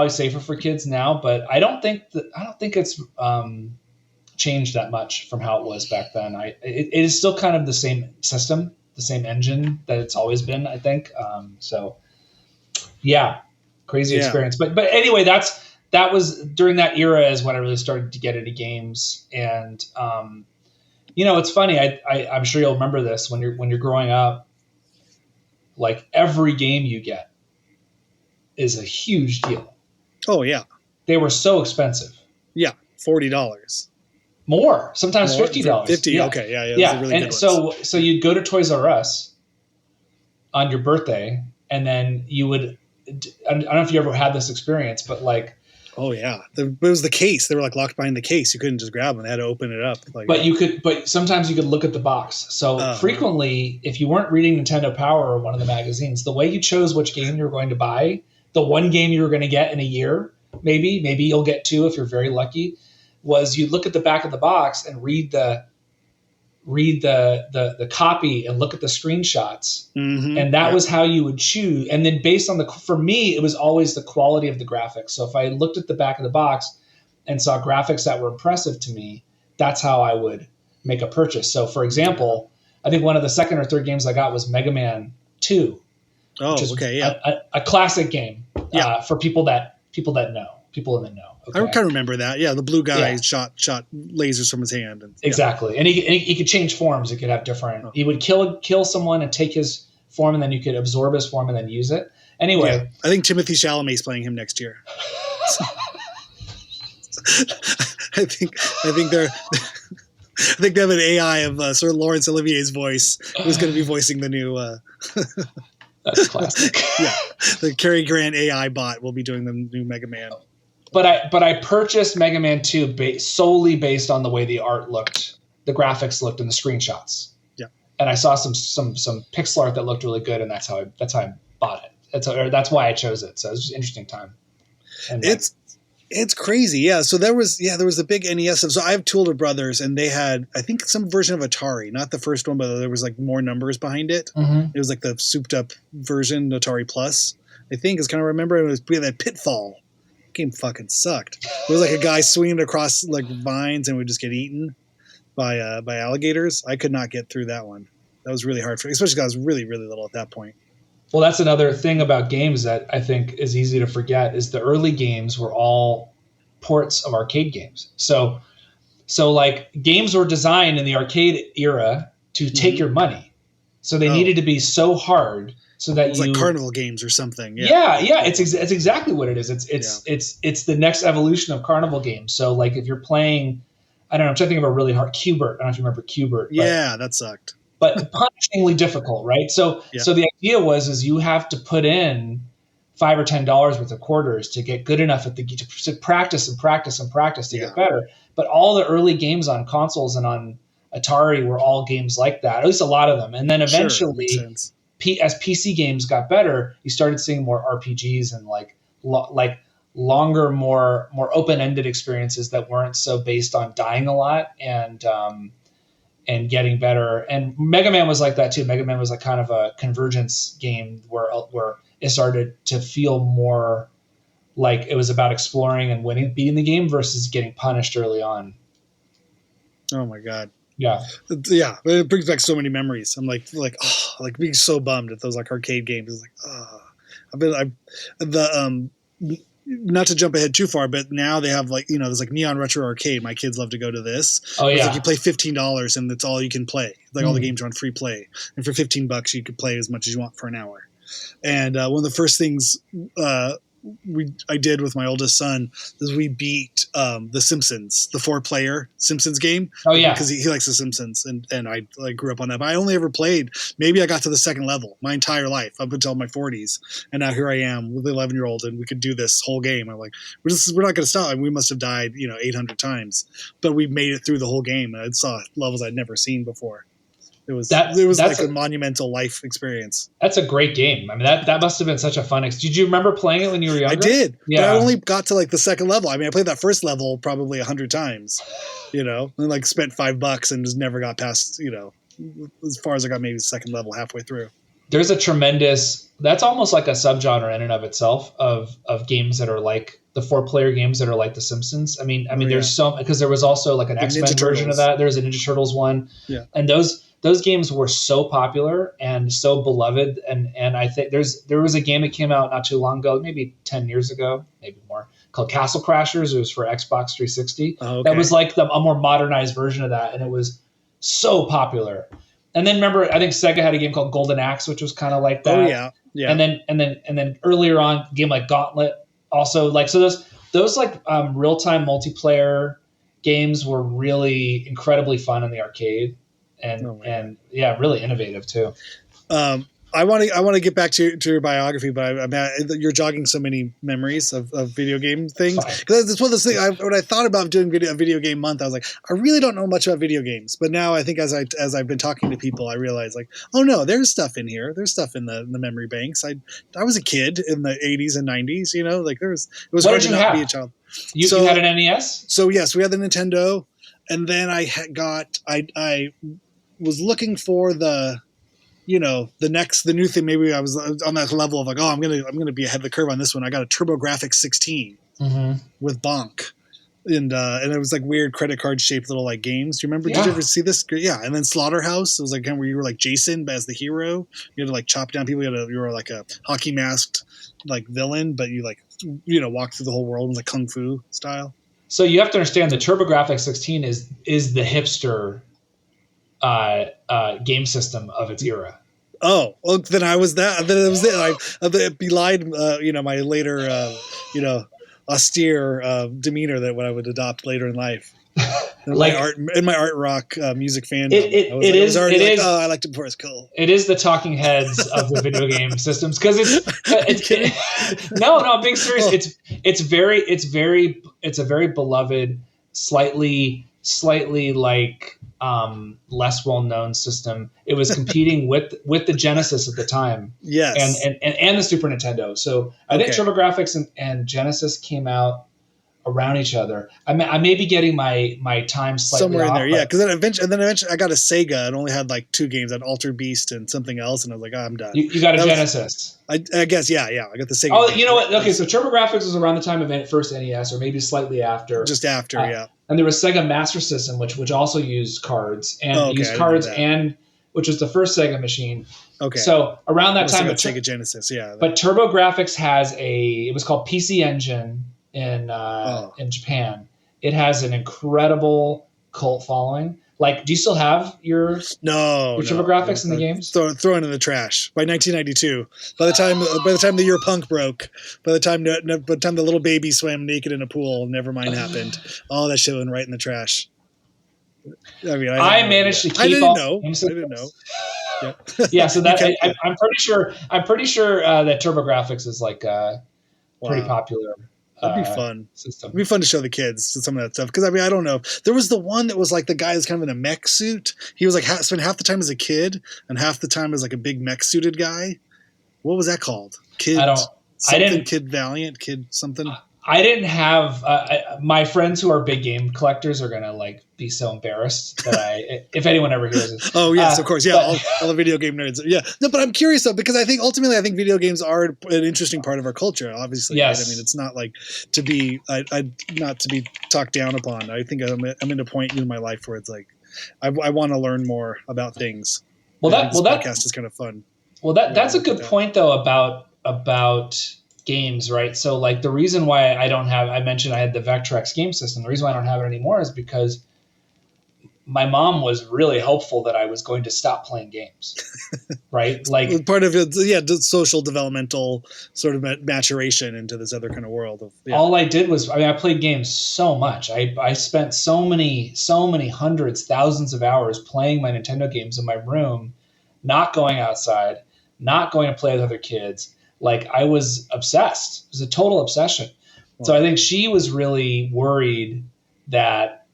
safer for kids now, but I don't think it's changed that much from how it was back then. It is still kind of the same system, the same engine that it's always been, I think. Crazy experience. But anyway, that was during that era is when I really started to get into games. And it's funny. I'm sure you'll remember this when you're growing up. Like every game you get is a huge deal. Oh yeah, they were so expensive. Yeah, $40. More, sometimes $50. 50. Yeah. Okay, yeah. Really and so you'd go to Toys R Us on your birthday, and then you would. I don't know if you ever had this experience, but oh yeah, it was the case. They were locked behind the case. You couldn't just grab them; they had to open it up. But sometimes you could look at the box. So frequently, if you weren't reading Nintendo Power or one of the magazines, the way you chose which game you were going to buy, the one game you were going to get in a year, maybe you'll get two if you're very lucky, was you look at the back of the box and read the copy and look at the screenshots. Mm-hmm. And that was how you would choose. And then based on for me, it was always the quality of the graphics. So if I looked at the back of the box and saw graphics that were impressive to me, that's how I would make a purchase. So for example, I think one of the second or third games I got was Mega Man 2. Oh, which is okay, yeah. a classic game for people in the know. Okay? I kind of remember that. Yeah, the blue guy Yeah. shot lasers from his hand. And, exactly, and he could change forms. It could have different. Oh. He would kill someone and take his form, and then you could absorb his form and then use it. Anyway, I think Timothée Chalamet's playing him next year. I think they're. I think they have an AI of Sir Laurence Olivier's voice who's going to be voicing the new. That's classic. Yeah, the Cary Grant AI bot will be doing the new Mega Man. But I purchased Mega Man 2 solely based on the way the art looked, the graphics looked, and the screenshots. Yeah, and I saw some pixel art that looked really good, and that's how I bought it. That's why I chose it. So it was just an interesting time. And it's crazy, yeah. So there was a big NES. So I have two older brothers, and they had, I think, some version of Atari, not the first one, but there was like more numbers behind it. Mm-hmm. It was like the souped up version, Atari Plus. I think is kind of remember it was that Pitfall. Game fucking sucked. It was like a guy swinging across like vines and would just get eaten by alligators. I could not get through that one. That was really hard for me, especially because I was really, really little at that point. Well, that's another thing about games that I think is easy to forget is the early games were all ports of arcade games. So like games were designed in the arcade era to take your money. So they needed to be so hard so that it's like carnival games or something. Yeah. It's exactly what it is. It's the next evolution of carnival games. So like if you're playing, I don't know, I'm trying to think of a really hard Qbert. I don't know if you remember Qbert. Yeah, that sucked. But punishingly difficult, right? So the idea was you have to put in $5 or $10 worth of quarters to get good enough to practice and practice and practice to get better. But all the early games on consoles and on Atari were all games like that, at least a lot of them. And then eventually, as PC games got better, you started seeing more RPGs and like longer, more open-ended experiences that weren't so based on dying a lot and getting better. And Mega Man was like that too. Mega Man was like kind of a convergence game where it started to feel more like it was about exploring and beating the game versus getting punished early on. Oh my God. Yeah. Yeah. It brings back so many memories. I'm like being so bummed at those like arcade games. It's like, not to jump ahead too far, but now they have like, there's like Neon Retro Arcade. My kids love to go to this. Oh, yeah. It's like you play $15 and that's all you can play. Like all the games are on free play. And for $15, you could play as much as you want for an hour. And one of the first things I did with my oldest son is we beat The Simpsons, the 4-player Simpsons game. Oh, yeah. Because he likes The Simpsons, and I grew up on that. But I only ever played, maybe I got to the second level my entire life up until my 40s. And now here I am with an 11-year-old, and we could do this whole game. I'm like, we're not going to stop. I mean, we must have died 800 times. But we made it through the whole game, and I saw levels I'd never seen before. It was like a monumental life experience. That's a great game. I mean, that must have been such a fun experience. Did you remember playing it when you were younger? I did. Yeah. But I only got to like the second level. I mean, I played that first level probably 100 times, and like spent $5 and just never got past, as far as I got maybe the second level halfway through. There's a that's almost like a subgenre in and of itself of games that are like the 4-player games that are like The Simpsons. I mean, there's some, because there was also like an X-Men version of that. There's a Ninja Turtles one. Yeah. And those games were so popular and so beloved. And I think there was a game that came out not too long ago, maybe 10 years ago, maybe more, called Castle Crashers. It was for Xbox 360. Oh, okay. That was like a more modernized version of that. And it was so popular. And then remember, I think Sega had a game called Golden Axe, which was kind of like that. Oh yeah. Yeah. And then earlier on, a game like Gauntlet also, like, so those like real-time multiplayer games were really incredibly fun in the arcade. And really innovative too. I want to get back to your biography, but you're jogging so many memories of video game things. Because it's one of those things. When I thought about doing a video game month, I was like, I really don't know much about video games. But now I think as I've been talking to people, I realize like, oh no, there's stuff in here. There's stuff in the memory banks. I was a kid in the 80s and 90s. Like it was hard to not be a child. You had an NES? So yes, we had the Nintendo, and then I was looking for the new thing. Maybe I was on that level of like, oh, I'm gonna be ahead of the curve on this one. I got a TurboGrafx 16 with Bonk, and it was like weird credit card shaped little like games. Do you remember? Yeah. Did you ever see this? Yeah. And then Slaughterhouse, it was like kind of where you were like Jason, but as the hero, you had to like chop down people. You were like a hockey masked like villain, but you like walk through the whole world in like kung fu style. So you have to understand the TurboGrafx 16 is the hipster game system of its era. Oh, well, then I was that. Then it was it. It belied, my later, austere demeanor that what I would adopt later in life. Like my art rock music fandom. I liked it before it's cool. It is the talking heads of the video game systems because no, I'm being serious. It's a very beloved, slightly like less well known system. It was competing with the Genesis at the time. Yes, and the Super Nintendo. So I think TurboGrafx and Genesis came out around each other. I may be getting my time slightly somewhere in off, there, yeah. Because then eventually I got a Sega and only had like 2 games, that Altered Beast and something else, and I was like, I'm done. You got a Genesis. I guess, yeah. I got the Sega. Oh, you know what? Okay, so TurboGrafx was around the time of first NES, or maybe slightly after. Just after, yeah. And there was Sega Master System, which also used cards and which was the first Sega machine. Okay. So around that time, Sega Genesis, yeah. But TurboGrafx has it was called PC Engine in Japan. It has an incredible cult following. Like, do you still have your TurboGrafx in the games? Throw it in the trash. By 1992, by the time the year punk broke, by the time the little baby swam naked in a pool, Nevermind happened. All that shit went right in the trash. I mean, I managed to keep. I didn't know. Yeah. Yeah. So that I'm pretty sure that TurboGrafx is like pretty popular. That'd be fun. System. It'd be fun to show the kids some of that stuff. Because I mean, I don't know. There was the one that was like the guy that's kind of in a mech suit. He was like spent half the time as a kid and half the time as like a big mech suited guy. What was that called? Kid Valiant, Kid something. I didn't have my friends who are big game collectors are gonna like be so embarrassed that if anyone ever hears it. Oh yes, of course, yeah, all the video game nerds, yeah. No, but I'm curious though because I think ultimately video games are an interesting part of our culture. Obviously, yes. Right? I mean, it's not like to be not to be talked down upon. I think I'm at a point in my life where it's like I want to learn more about things. That podcast is kind of fun. Well, that's a good point though about games, right? So like the reason why I mentioned I had the Vectrex game system. The reason why I don't have it anymore is because my mom was really hopeful that I was going to stop playing games, right? Like part of it, social developmental sort of maturation into this other kind of world of. Yeah. All I did was, I played games so much. I spent so many hundreds, thousands of hours playing my Nintendo games in my room, not going outside, not going to play with other kids. Like I was obsessed. It was a total obsession. Wow. So I think she was really worried that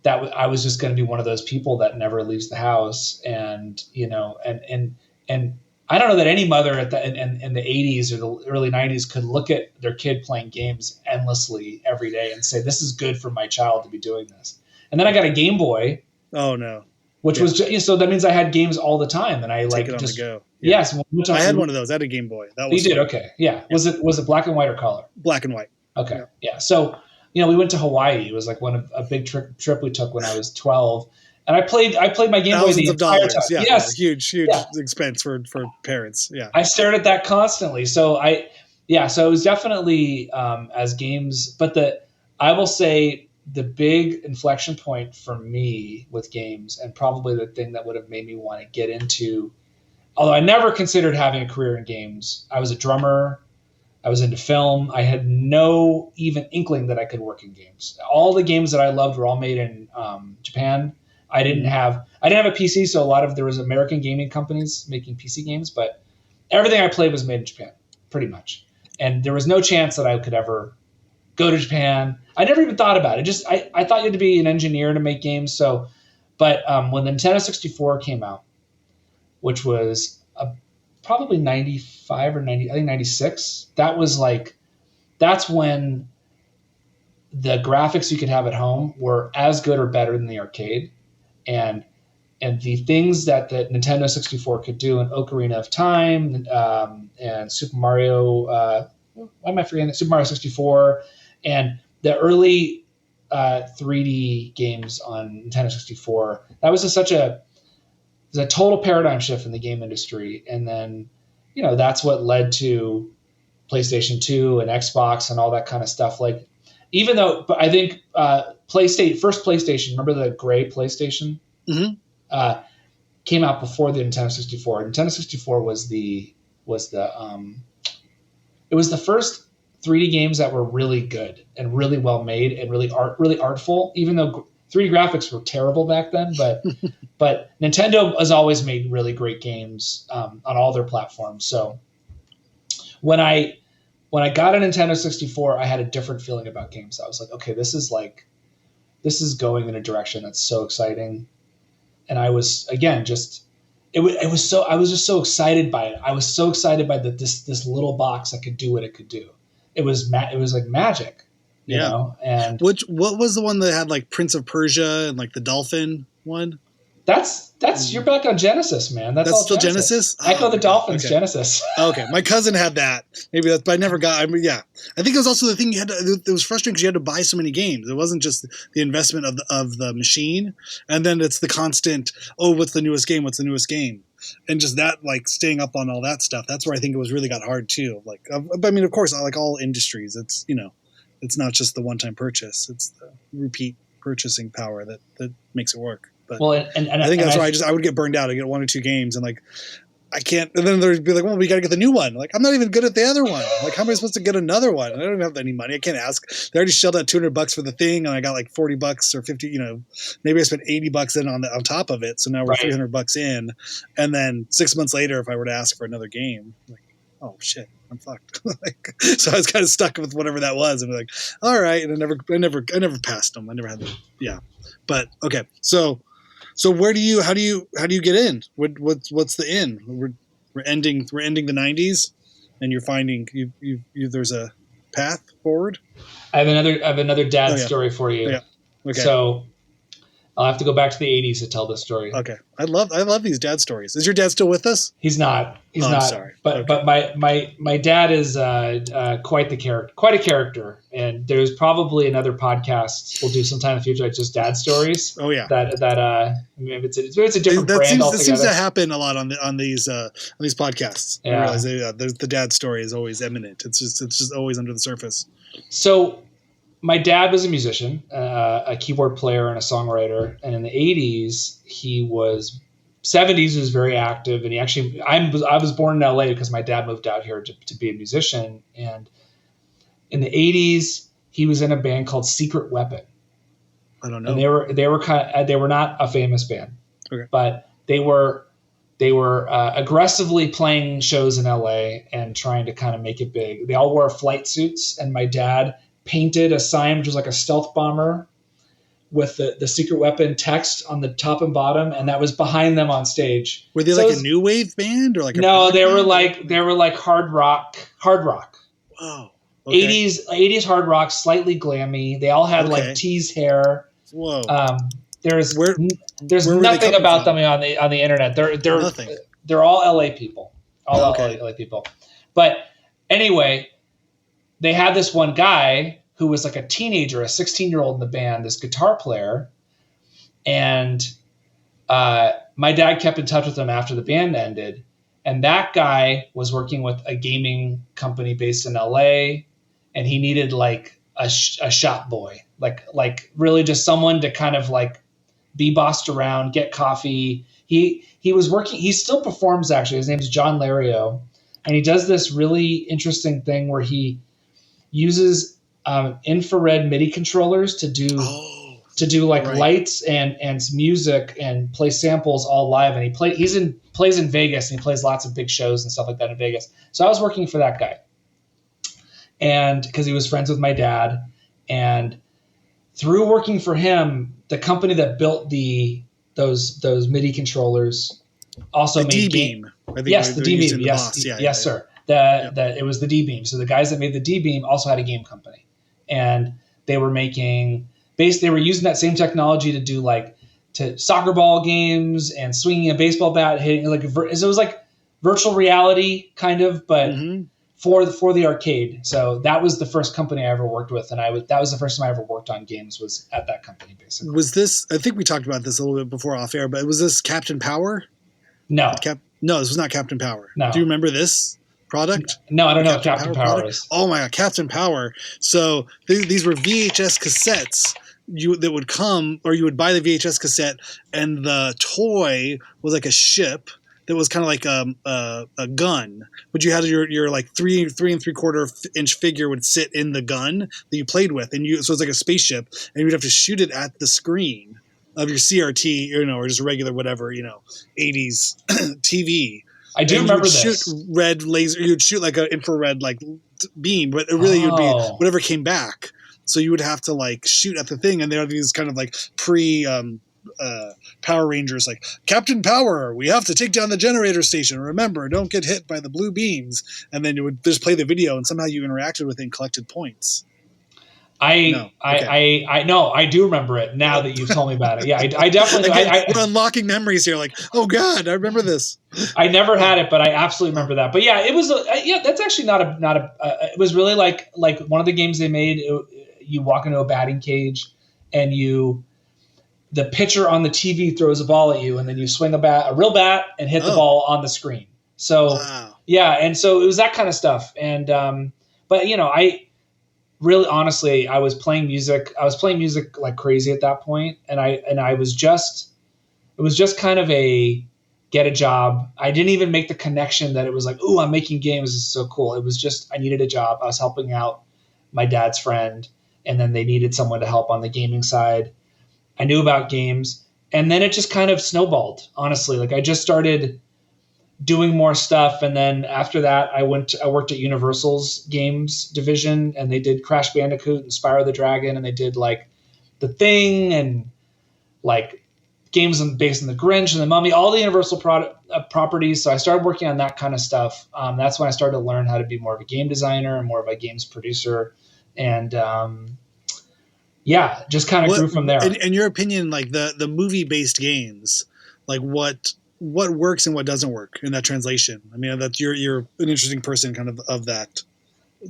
I was just going to be one of those people that never leaves the house. And, and I don't know that any mother in the 80s or the early 90s could look at their kid playing games endlessly every day and say, this is good for my child to be doing this. And then I got a Game Boy. Oh no. Which was so that means I had games all the time, and I like just on the go. Yeah. Yes, I had one of those. I had a Game Boy. That was you did okay. Yeah. Was it black and white or color? Black and white. Okay. Yeah. So we went to Hawaii. It was like a big trip we took when I was 12, and I played my Game Boy the entire time. Yeah, yes, huge expense for parents. Yeah. I stared at that constantly. So so it was definitely as games, but I will say. The big inflection point for me with games, and probably the thing that would have made me want to get into, although I never considered having a career in games. I was a drummer. I was into film. I had no even inkling that I could work in games. All the games that I loved were all made in Japan. I didn't have a PC, so there was American gaming companies making PC games, but everything I played was made in Japan, pretty much. And there was no chance that I could ever go to Japan. I never even thought about it. I thought you had to be an engineer to make games. So, but when the Nintendo 64 came out, which was probably 95 or 90, I think 96, that's when the graphics you could have at home were as good or better than the arcade. And the things that the Nintendo 64 could do in Ocarina of Time and Super Mario, why am I forgetting that? Super Mario 64 and the early 3D games on Nintendo 64. That was such a total paradigm shift in the game industry. And then, that's what led to PlayStation 2 and Xbox and all that kind of stuff. Like, even though, but I think first PlayStation, remember the gray PlayStation? Mm-hmm. Came out before the Nintendo 64. Nintendo 64 was the first 3D games that were really good and really well made and really artful, even though 3D graphics were terrible back then. But Nintendo has always made really great games on all their platforms. So when I got a Nintendo 64, I had a different feeling about games. I was like, okay, this is going in a direction that's so exciting. And I was, again, I was just so excited by it. I was so excited by this little box that could do what it could do. It was like magic, you know? And what was the one that had like Prince of Persia and like the dolphin one? That's you're back on Genesis, man. That's all still Genesis? Echo the Dolphins, okay. Genesis. Okay, my cousin had that. Maybe that's, but I never got. I mean, yeah, I think it was also the thing it was frustrating because you had to buy so many games. It wasn't just the investment of the machine, and then it's the constant. Oh, what's the newest game? What's the newest game? And just that, like staying up on all that stuff. That's where I think it was really got hard too. Like, I mean, of course, like all industries, it's it's not just the one-time purchase. It's the repeat purchasing power that makes it work. But well, and I think that's why I would get burned out. I get one or two games and like I can't. And then there'd be like, well, we got to get the new one. Like I'm not even good at the other one. Like how am I supposed to get another one? I don't even have any money. I can't ask. They already shelled out $200 for the thing, and I got like $40 or 50. Maybe I spent $80 in on top of it. So now we're right. $300 in, and then 6 months later, if I were to ask for another game, like oh shit, I'm fucked. So I was kind of stuck with whatever that was, and like all right, and I never passed them. I never had them. Yeah, but okay, so. So how do you get in? What's the in? We're ending the 90s, and you're finding you there's a path forward. I have another dad story for you. Yeah. Okay. So I'll have to go back to the 80s to tell this story. Okay. I love these dad stories. Is your dad still with us? He's not. Not. I'm sorry. But okay. but my dad is quite a character, and there's probably another podcast we'll do sometime in the future, just dad stories. Oh yeah. That it's a different brand altogether. That seems to happen a lot on these podcasts. Yeah. I realize the dad story is always eminent. It's just always under the surface. So my dad was a musician, a keyboard player and a songwriter. And in the 80s, 70s, he was very active. And I was born in LA because my dad moved out here to be a musician. And in the 80s, he was in a band called Secret Weapon. I don't know. And they were not a famous band, okay. But they were aggressively playing shows in LA and trying to kind of make it big. They all wore flight suits, and my dad painted a sign which was like a stealth bomber with the Secret Weapon text on the top and bottom, and that was behind them on stage. Were they like a new wave band or like no? They were like hard rock. Wow. Okay. 80s hard rock, slightly glammy. They all had like teased hair. Whoa. There's where nothing about them on the internet. They're nothing. They're all LA people. LA people. But anyway, they had this one guy who was like a teenager, a 16-year-old in the band, this guitar player. And my dad kept in touch with him after the band ended. And that guy was working with a gaming company based in LA. And he needed like a shop boy, like really just someone to kind of like be bossed around, get coffee. He was working. He still performs, actually. His name's John Lario. And he does this really interesting thing where he uses infrared MIDI controllers to do lights and music and play samples all live. And he plays in Vegas, and he plays lots of big shows and stuff like that in Vegas. So I was working for that guy, and because he was friends with my dad, and through working for him, the company that built those MIDI controllers also made D-Beam. Yes, the D-Beam. Yes, sir. It was the D-Beam. So the guys that made the D-Beam also had a game company, and they were they were using that same technology to do to soccer ball games and swinging a baseball bat, hitting it was like virtual reality kind of, but for the arcade. So that was the first company I ever worked with, and that was the first time I ever worked on games, was at that company, basically. Was this? I think we talked about this a little bit before off air, but was this Captain Power? No, no, this was not Captain Power. No. Do you remember this product? No, I don't know what Captain Power is. Oh my God, Captain Power! So these were VHS cassettes. That would come, or you would buy the VHS cassette, and the toy was like a ship that was kind of like a gun, but you had your like 3 3/4 inch figure would sit in the gun that you played with, and so it's like a spaceship, and you'd have to shoot it at the screen of your CRT, or just regular whatever 80s TV. I do remember this. Shoot red laser. You'd shoot like an infrared beam, but it really would be whatever came back. So you would have to like shoot at the thing, and there are these kind of like Power Rangers, like Captain Power. We have to take down the generator station. Remember, don't get hit by the blue beams. And then you would just play the video, and somehow you interacted with it and collected points. I do remember it now that you've told me about it. Yeah, I definitely. We're unlocking memories here. Like, oh God, I remember this. I never had it, but I absolutely remember that. But yeah, it was. That's actually not a. It was really like one of the games they made. You walk into a batting cage, and the pitcher on the TV throws a ball at you, and then you swing a real bat, and hit the ball on the screen. So yeah, and so it was that kind of stuff. And but I really, honestly, I was playing music. I was playing music like crazy at that point, and it was just kind of a get a job. I didn't even make the connection that it was like, ooh, I'm making games. This is so cool. It was just I needed a job. I was helping out my dad's friend, and then they needed someone to help on the gaming side. I knew about games, and then it just kind of snowballed, honestly. Like I just started doing more stuff, and then after that I worked at Universal's games division, and they did Crash Bandicoot and Spyro the Dragon, and they did like The Thing and like games based on The Grinch and The Mummy, all the Universal properties. So I started working on that kind of stuff. That's when I started to learn how to be more of a game designer and more of a games producer. And just kind of grew from there. In your opinion, like the movie-based games, like what works and what doesn't work in that translation? I mean, that you're an interesting person, kind of that.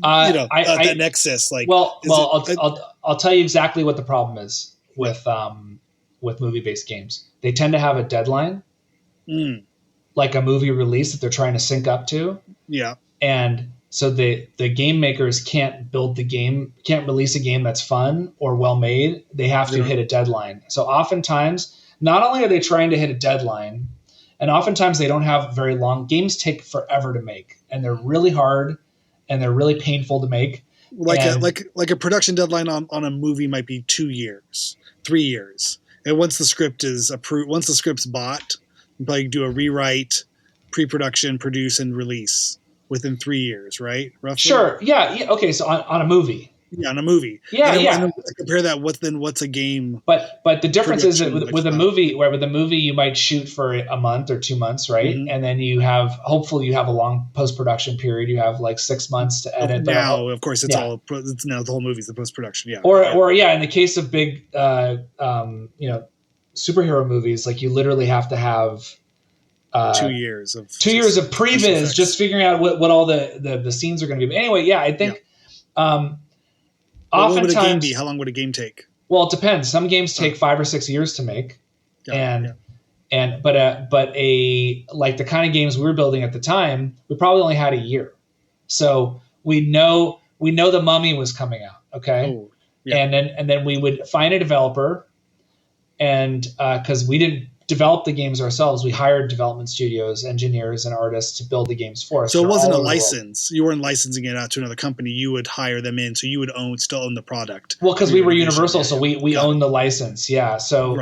That nexus. Like, I'll tell you exactly what the problem is with movie-based games. They tend to have a deadline, like a movie release that they're trying to sync up to. Yeah, and so the game makers can't release a game that's fun or well made. They have to hit a deadline. So oftentimes, not only are they trying to hit a deadline, and oftentimes they don't have very long. Games take forever to make, and they're really hard, and they're really painful to make. Like a production deadline on a movie might be 2 years, 3 years. And once the script is approved, once the script's bought, you probably do a rewrite, pre-production, produce, and release within 3 years, right? Roughly? Sure. Yeah. Okay. So on a movie. Yeah, on a movie. Yeah. Compare that. What's a game? But the difference is that with a movie, where with a movie you might shoot for a month or 2 months, right? Mm-hmm. And then hopefully you have a long post-production period. You have like 6 months to edit. Now, of course, it's now the whole movie's the post-production. Yeah. Or in the case of big, superhero movies, like you literally have to have 2 years of previs, just figuring out what all the scenes are going to be. But anyway, yeah, I think. What would a game be? How long would a game take? Well, it depends. Some games take 5 or 6 years to make, but like the kind of games we were building at the time, we probably only had a year. So we know The Mummy was coming out, okay, and then we would find a developer, and because we didn't develop the games ourselves, we hired development studios, engineers, and artists to build the games for us. So it wasn't a license. You weren't licensing it out to another company. You would hire them in, so you would still own the product. Well, because we were Universal, so we owned the license. Yeah. So,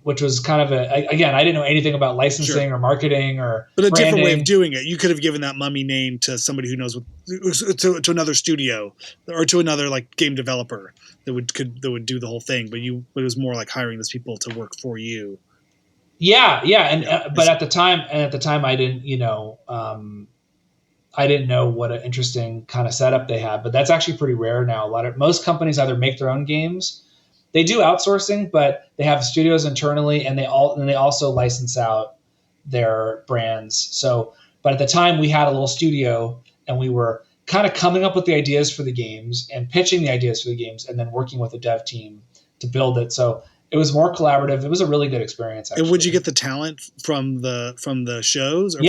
which was kind of again, I didn't know anything about licensing or marketing or. But a branding. different way of doing it. You could have given that Mummy name to somebody who knows to another studio or to another like game developer that would do the whole thing. But it was more like hiring those people to work for you. Yeah, but at the time, I didn't, I didn't know what an interesting kind of setup they had. But that's actually pretty rare now. Most companies either make their own games, they do outsourcing, but they have studios internally, and they also license out their brands. So, but at the time, we had a little studio, and we were kind of coming up with the ideas for the games and pitching the ideas for the games and then working with the dev team to build it. So it was more collaborative. It was a really good experience, actually. And would you get the talent from the shows, or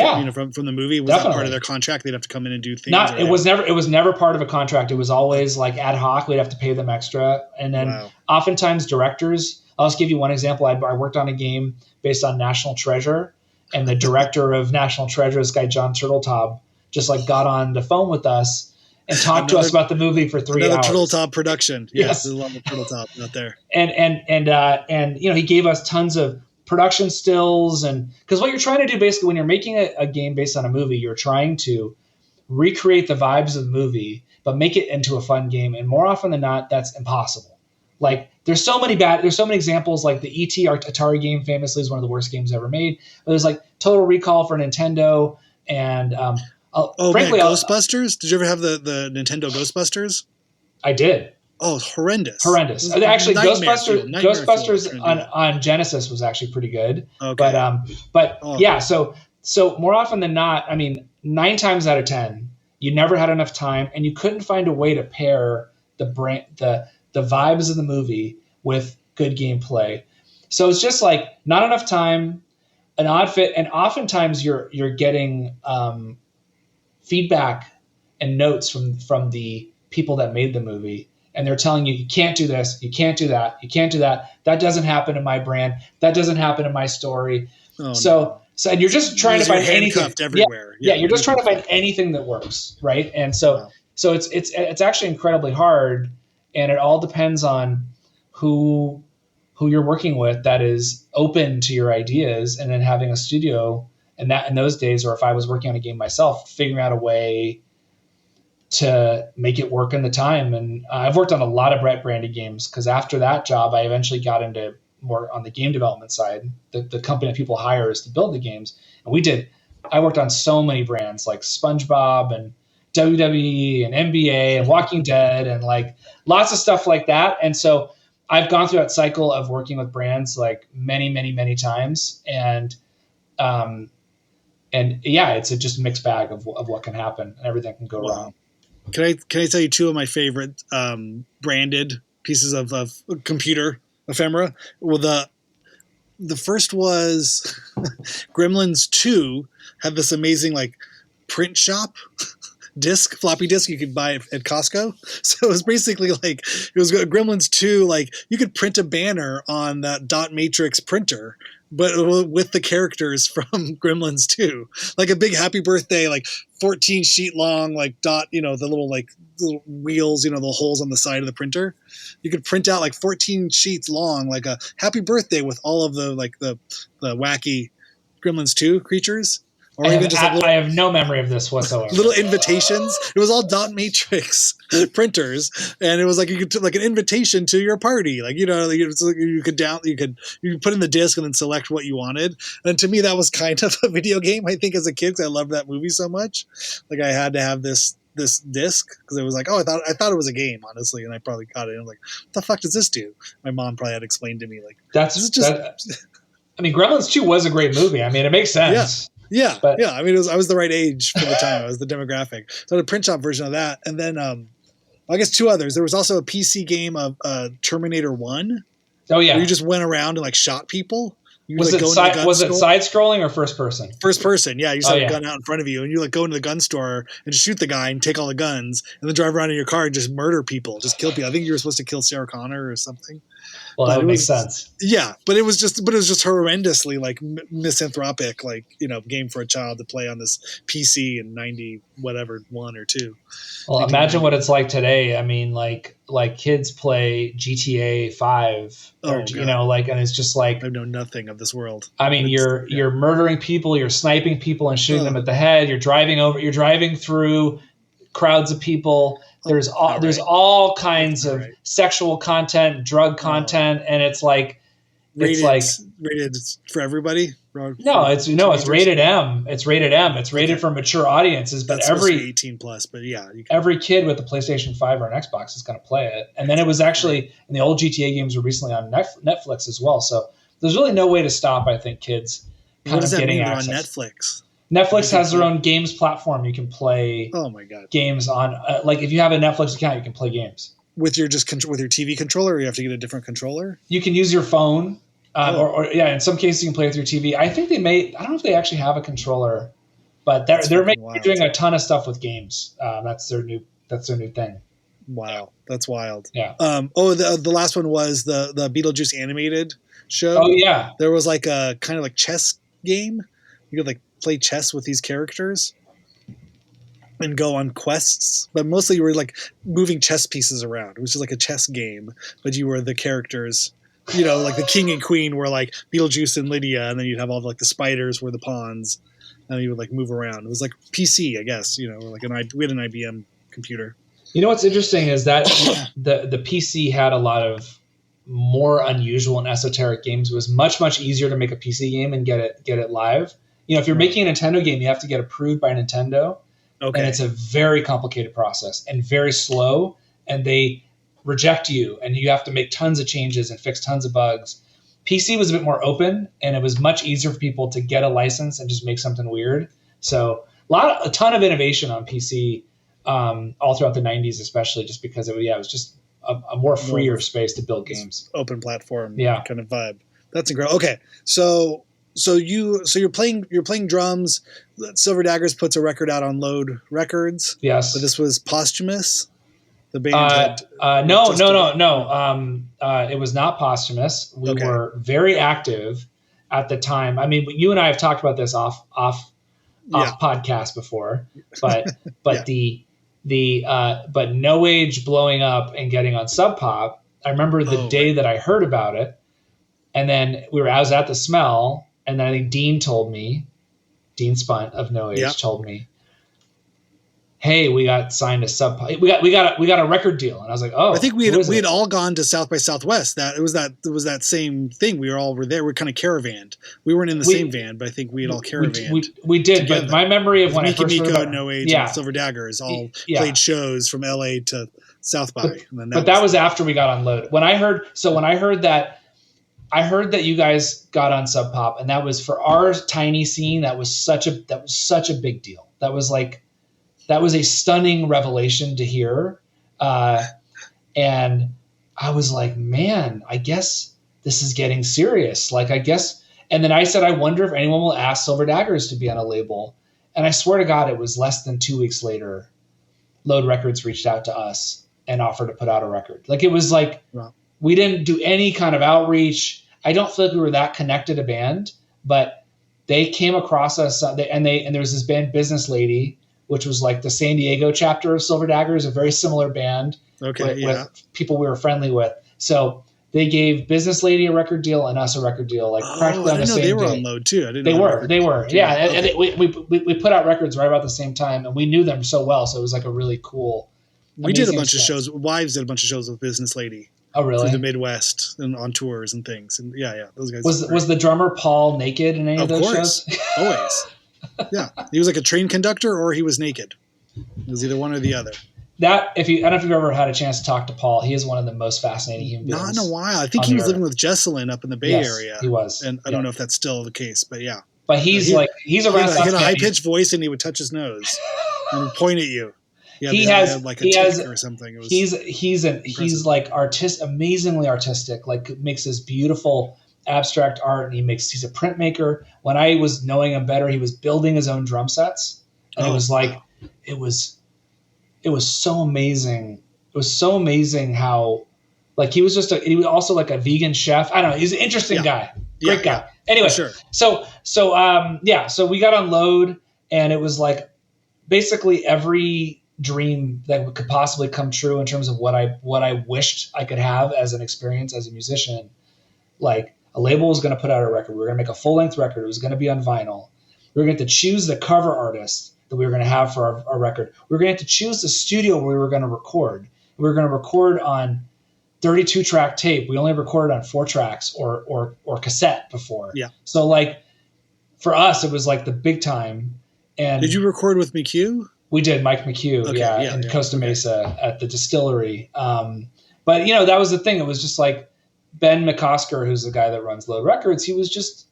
from the movie? Was Definitely. that part of their contract? They'd have to come in and do things. It was never part of a contract. It was always like ad hoc. We'd have to pay them extra. And then oftentimes directors. I'll just give you one example. I worked on a game based on National Treasure, and the director of National Treasure, this guy John Turteltaub, just like got on the phone with us and talked to us about the movie for 3 hours. Another Turteltaub production. Yes, there's a lot of Turteltaub out there. And he gave us tons of production stills, and because what you're trying to do basically when you're making a game based on a movie, you're trying to recreate the vibes of the movie, but make it into a fun game. And more often than not, that's impossible. Like there's so many examples. Like the E.T. Atari game famously is one of the worst games ever made. But there's like Total Recall for Nintendo, and frankly, Ghostbusters. Did you ever have the Nintendo Ghostbusters? I did. Oh, horrendous. Actually, Ghostbusters on Genesis was actually pretty good. Okay. Yeah. So more often than not, I mean, 9 times out of 10, you never had enough time, and you couldn't find a way to pair the vibes of the movie with good gameplay. So it's just like not enough time, an odd fit, and oftentimes you're getting feedback and notes from the people that made the movie, and they're telling you can't do this, you can't do that, you can't do that. That doesn't happen in my brand. That doesn't happen in my story. So and you're just trying to find anything everywhere. Yeah, you're just trying to find anything that works, right? And so it's actually incredibly hard. And it all depends on who you're working with that is open to your ideas, and then having a studio. And that in those days, or if I was working on a game myself, figuring out a way to make it work in the time. And I've worked on a lot of branded games, because after that job, I eventually got into more on the game development side. The company that people hire is to build the games. And I worked on so many brands like SpongeBob and WWE and NBA and Walking Dead and like lots of stuff like that. And so I've gone through that cycle of working with brands like many, many, many times. And it's just a mixed bag of what can happen, and everything can go wrong. Can I tell you 2 of my favorite branded pieces of computer ephemera? Well, the first was Gremlins 2 had this amazing like print shop floppy disk you could buy at Costco. So it was basically like, it was Gremlins 2, like you could print a banner on that dot matrix printer, but with the characters from Gremlins 2, like a big happy birthday, like 14 sheet long, like dot, the little wheels, the holes on the side of the printer. You could print out like 14 sheets long, like a happy birthday with all of the wacky Gremlins 2 creatures. Or I have no memory of this whatsoever. Little invitations. It was all dot matrix printers, and it was like you could like an invitation to your party. Like you could put in the disc and then select what you wanted. And to me, that was kind of a video game. I think as a kid, because I loved that movie so much. Like I had to have this disc because it was like, I thought it was a game, honestly, and I probably got it. And I'm like, what the fuck does this do? My mom probably had explained to me like, I mean, Gremlins 2 was a great movie. I mean, it makes sense. Yeah. I mean, I was the right age for the time. I was the demographic. So the print shop version of that, and then I guess 2 others. There was also a PC game of Terminator 1. Oh yeah, where you just went around and like shot people. Was it side scrolling or first person? First person, yeah. You just have a gun out in front of you, and you like go into the gun store and just shoot the guy and take all the guns, and then drive around in your car and just murder people, just kill people. I think you were supposed to kill Sarah Connor or something. Well, that would make sense. Yeah, but it was just horrendously like misanthropic, like game for a child to play on this PC in 90 whatever 1 or 2. Well, imagine what it's like today. I mean, like kids play GTA 5, and it's just like I know nothing of this world. I mean, you're murdering people, you're sniping people and shooting them at the head. You're driving through crowds of people. There's all kinds of sexual content, drug content, and it's rated for everybody. It's rated M. It's rated M. It's rated for mature audiences. But every 18 plus. But yeah, every kid with a PlayStation 5 or an Xbox is going to play it. And then it was actually, and the old GTA games were recently on Netflix as well. So there's really no way to stop. I think kids what does that mean? On Netflix. Netflix has their own games platform. You can play Oh my God. games on, like if you have a Netflix account, you can play games. With your with your TV controller, or you have to get a different controller? You can use your phone, or in some cases you can play with your TV. I think I don't know if they actually have a controller, but they're doing a ton of stuff with games. That's their new thing. Wow, that's wild. Yeah. The last one was the Beetlejuice animated show. Oh yeah. There was like a kind of like chess game. You could like play chess with these characters and go on quests, but mostly you were like moving chess pieces around. It was just like a chess game, but you were the characters. You know, like the king and queen were like Beetlejuice and Lydia, and then you'd have all like the spiders were the pawns, and you would like move around. It was like PC, I guess. You know, like we had an IBM computer. You know what's interesting is that the PC had a lot of more unusual and esoteric games. It was much easier to make a PC game and get it live. You know, if you're making a Nintendo game, you have to get approved by Nintendo. Okay. And it's a very complicated process and very slow, and they reject you, and you have to make tons of changes and fix tons of bugs. PC was a bit more open, and it was much easier for people to get a license and just make something weird. So a ton of innovation on PC all throughout the 90s, especially just because it was just a more freer space to build games. Open platform kind of vibe. That's incredible. Okay, so you're playing drums. Silver Daggers puts a record out on Load Records. Yes, but this was posthumous. The band no. It was not posthumous. We were very active at the time. I mean, you and I have talked about this off podcast before, but but No Age blowing up and getting on Sub Pop. I remember the day that I heard about it, and then I was at the Smell. And then I think Dean Spunt of No Age told me, "Hey, we got signed to Sub. We got a record deal." And I was like, "Oh." I think we had all gone to South by Southwest. It was that same thing. We were there. We're kind of caravanned. We weren't in the same van, but I think we had all caravanned. We did. Together. But my memory of when Miki I first Miko heard and No Age and Silver Daggers all played shows from LA to South by. But that was after we got on Load. When I heard that you guys got on Sub Pop, and that was for our tiny scene. That was such a big deal. That was a stunning revelation to hear, and I was like, man, I guess this is getting serious. Like, I guess. And then I said, I wonder if anyone will ask Silver Daggers to be on a label. And I swear to God, it was less than 2 weeks later, Load Records reached out to us and offered to put out a record. Like, it was like. Wow. We didn't do any kind of outreach. I don't feel like we were that connected a band, but they came across us, and there was this band Business Lady, which was like the San Diego chapter of Silver Daggers, a very similar band with people we were friendly with. So they gave Business Lady a record deal and us a record deal, like practically on the same day. They were on Load too. I didn't. They were. Yeah, okay. And we put out records right about the same time, and we knew them so well, so it was like a really cool. We did a bunch of shows. Wives did a bunch of shows with Business Lady. Oh, really? Through the Midwest and on tours and things. And those guys. Was the drummer Paul naked in any of those shows? Always. Yeah. He was like a train conductor or he was naked. It was either one or the other. I don't know if you've ever had a chance to talk to Paul. He is one of the most fascinating human beings. Not in a while. I think he was living with Jesselyn up in the Bay Area. He was. And I don't know if that's still the case, but yeah. But he's around. He had a high-pitched voice and he would touch his nose and point at you. Yeah, he has like a tick or something. It was he's like amazingly artistic. Like makes this beautiful abstract art, and he's a printmaker. When I was knowing him better, he was building his own drum sets, and it was like it was so amazing. It was so amazing how like he was also like a vegan chef. I don't know. He's an interesting guy, great guy. Anyway, sure. So we got on Load, and it was like basically every dream that could possibly come true in terms of what I wished I could have as an experience as a musician. Like a label was going to put out a record. We were going to make a full length record. It was going to be on vinyl. We were going to choose the cover artist that we were going to have for our record. We were going to choose the studio where we were going to record. We were going to record on 32 track tape. We only recorded on 4 tracks or cassette before. Yeah. So like for us, it was like the big time. And did you record with McHugh? We did, Mike McHugh, in Costa Mesa at the distillery. But, that was the thing. It was just like Ben McCosker, who's the guy that runs Load Records. He was just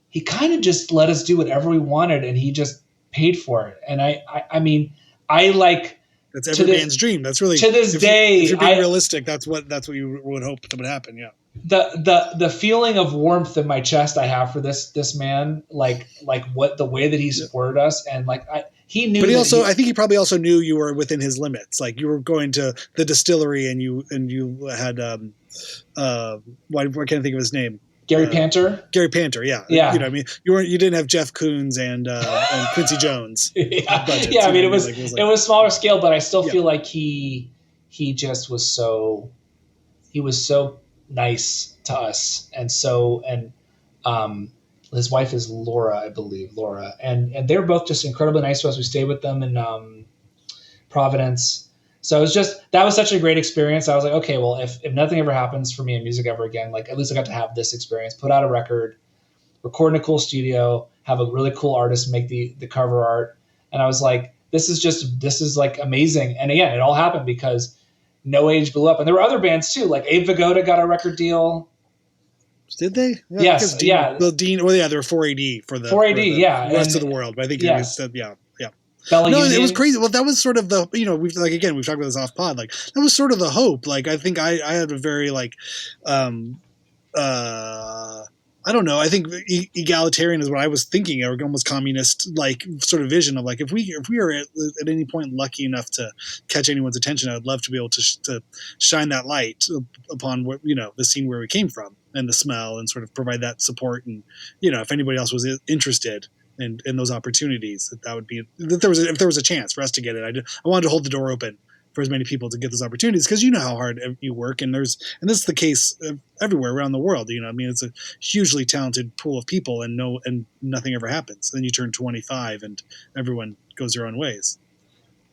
he kind of just let us do whatever we wanted, and he just paid for it. And I mean, I like, that's every band's dream. That's really, to this day, if you're being realistic, that's what you would hope that would happen. Yeah. The feeling of warmth in my chest I have for this man, like what the way that he supported us, and like he knew. But I think he probably also knew you were within his limits. Like you were going to the distillery, and you had why can't I think of his name? Gary Panter. Gary Panter, yeah. Yeah. You know, I mean, you didn't have Jeff Koons and Quincy Jones. Budgets, yeah, I mean, it was smaller scale, but I still feel like he just was so nice to us, and his wife is Laura, I believe, and they're both just incredibly nice to us. We stayed with them in Providence. So it was that was such a great experience. I was like, okay, well, if nothing ever happens for me in music ever again, like at least I got to have this experience, put out a record, record in a cool studio, have a really cool artist make the cover art. And I was like, this is like amazing. And again, it all happened because No Age blew up. And there were other bands too, like Abe Vigoda got a record deal. Did they? Yeah, yes. Dean, well, Dean, well, yeah, they were 4AD for the rest of the world. But I think it was, yeah. It was crazy. Well, that was sort of the, we've talked about this off pod. Like that was sort of the hope. Like I think I had a very like, I don't know. I think egalitarian is what I was thinking, or almost communist like sort of vision of like if we are at any point lucky enough to catch anyone's attention, I would love to be able to shine that light upon what the scene where we came from and the smell, and sort of provide that support. And if anybody else was interested in those opportunities, that would be if there was a chance for us to get it. I wanted to hold the door open for as many people to get those opportunities, because how hard you work, and this is the case everywhere around the world. I mean, it's a hugely talented pool of people, and nothing ever happens. Then you turn 25 and everyone goes their own ways.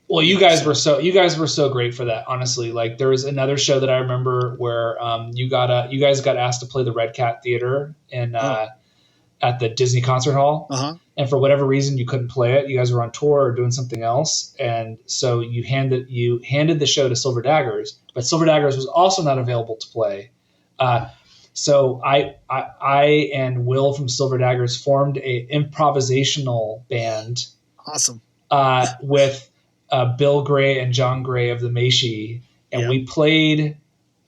Well, you guys were so great for that. Honestly, like there was another show that I remember where you guys got asked to play the Red Cat Theater at the Disney Concert Hall. Uh-huh. And for whatever reason, you couldn't play it. You guys were on tour or doing something else. And so you handed the show to Silver Daggers, but Silver Daggers was also not available to play. So I and Will from Silver Daggers formed a improvisational band. Awesome. With Bill Gray and John Gray of the Maishi. And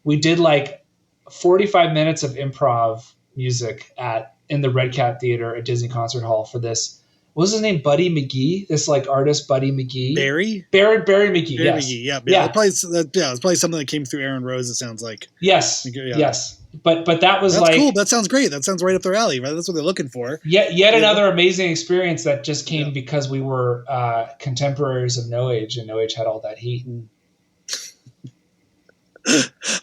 we did like 45 minutes of improv music in the Red Cat Theater at Disney Concert Hall for this. What was his name? Buddy McGee? This like artist, Buddy McGee? Barry McGee, Barry yes. McGee, yeah. It's probably something that came through Aaron Rose, it sounds like. Yes, yes. But that's like... cool. That sounds great. That sounds right up their alley, right? That's what they're looking for. Yet another amazing experience that just came because we were contemporaries of No Age, and No Age had all that heat.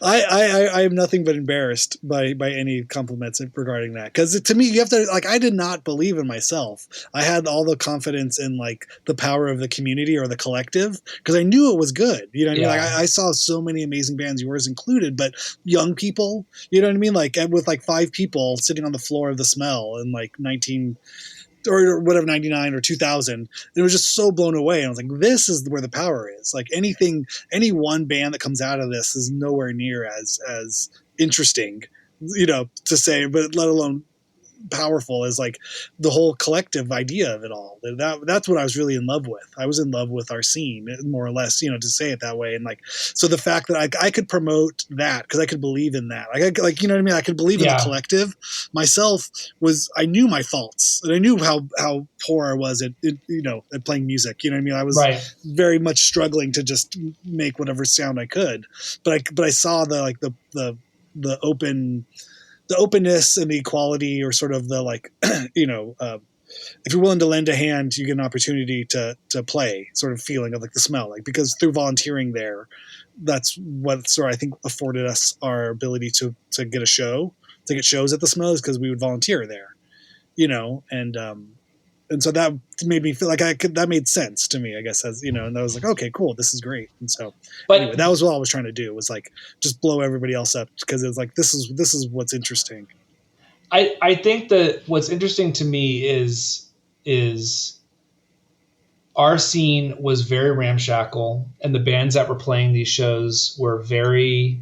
I am nothing but embarrassed by any compliments regarding that, because to me, you have to I did not believe in myself. I had all the confidence in like the power of the community or the collective, because I knew it was good. You know what I mean? Like I saw so many amazing bands, yours included, but young people. You know what I mean? Like with like 5 people sitting on the floor of the Smell in like 99 or 2000. It was just so blown away. And I was like, this is where the power is. Like any one band that comes out of this is nowhere near as interesting, to say, but let alone powerful as like the whole collective idea of it all. That's what I was really in love with. I was in love with our scene, more or less, to say it that way. And like, so the fact that I could promote that because I could believe in that, like you know what I mean? I could believe in the collective. Myself I knew my faults, and I knew how poor I was at playing music. You know what I mean? I was very much struggling to just make whatever sound I could, but I saw the openness and the equality, or sort of the like, if you're willing to lend a hand, you get an opportunity to play, sort of feeling of like the Smell, like, because through volunteering there, that's what sort of I think afforded us our ability to get a show, to get shows at the Smell, is because we would volunteer there, and so that made me feel like that made sense to me, I guess, as and I was like, okay, cool, this is great. And so, anyway, that was what I was trying to do, was like just blow everybody else up, because it's like this is what's interesting. I think that what's interesting to me is our scene was very ramshackle, and the bands that were playing these shows were very,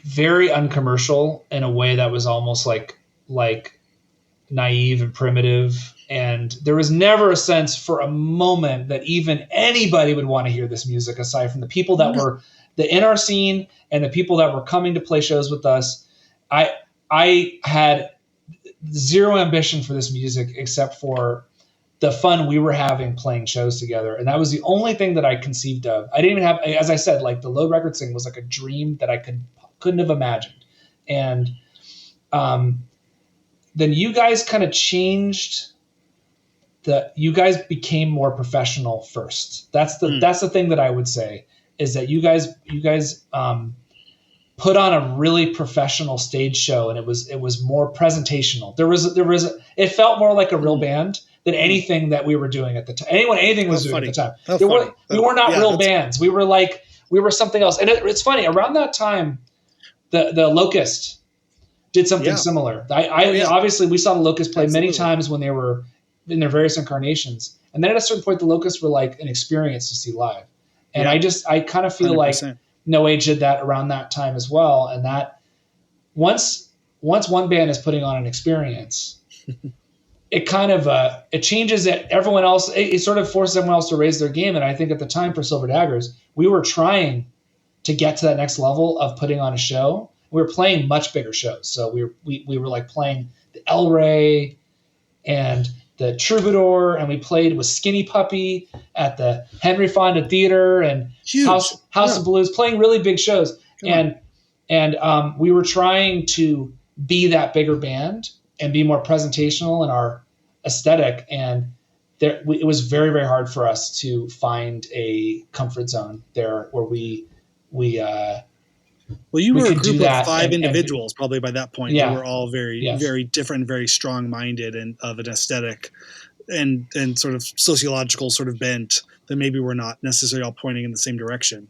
very uncommercial in a way that was almost like like naive and primitive. And there was never a sense for a moment that even anybody would want to hear this music aside from the people that were in our scene and the people that were coming to play shows with us. I had zero ambition for this music except for the fun we were having playing shows together. And that was the only thing that I conceived of. I didn't even have, as I said, like the Load Records thing was like a dream that I couldn't have imagined. And then you guys kind of changed. You guys became more professional first. That's the thing that I would say is that you guys put on a really professional stage show, and it was more presentational. It felt more like a real band than anything that we were doing at the time. Anything was doing at the time. We were not real bands. We were something else. And it's funny, around that time, the Locust did something similar. Obviously we saw the Locust play many times when they were in their various incarnations. And then at a certain point, the Locusts were like an experience to see live. And I kind of feel 100%. Like No Age did that around that time as well. And that once one band is putting on an experience, it kind of it changes it. Everyone else, it sort of forces everyone else to raise their game. And I think at the time for Silver Daggers, we were trying to get to that next level of putting on a show. We were playing much bigger shows. So we were like playing the El Rey and the Troubadour, and we played with Skinny Puppy at the Henry Fonda Theater and House of Blues, playing really big shows. And we were trying to be that bigger band and be more presentational in our aesthetic. And it was very, very hard for us to find a comfort zone there where we you were a group of 5 individuals probably by that point. Yeah. They were all very, very different, very strong-minded and of an aesthetic and sort of sociological sort of bent that maybe we're not necessarily all pointing in the same direction.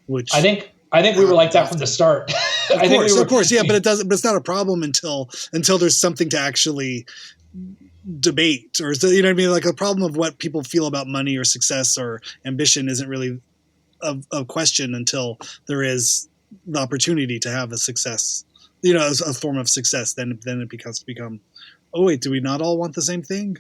Which I think we were like that from the start. Of course, yeah, but it's not a problem until there's something to actually debate, or you know what I mean? Like a problem of what people feel about money or success or ambition isn't really a question until there is the opportunity to have a success, you know, a form of success. Then it become, oh wait, do we not all want the same thing?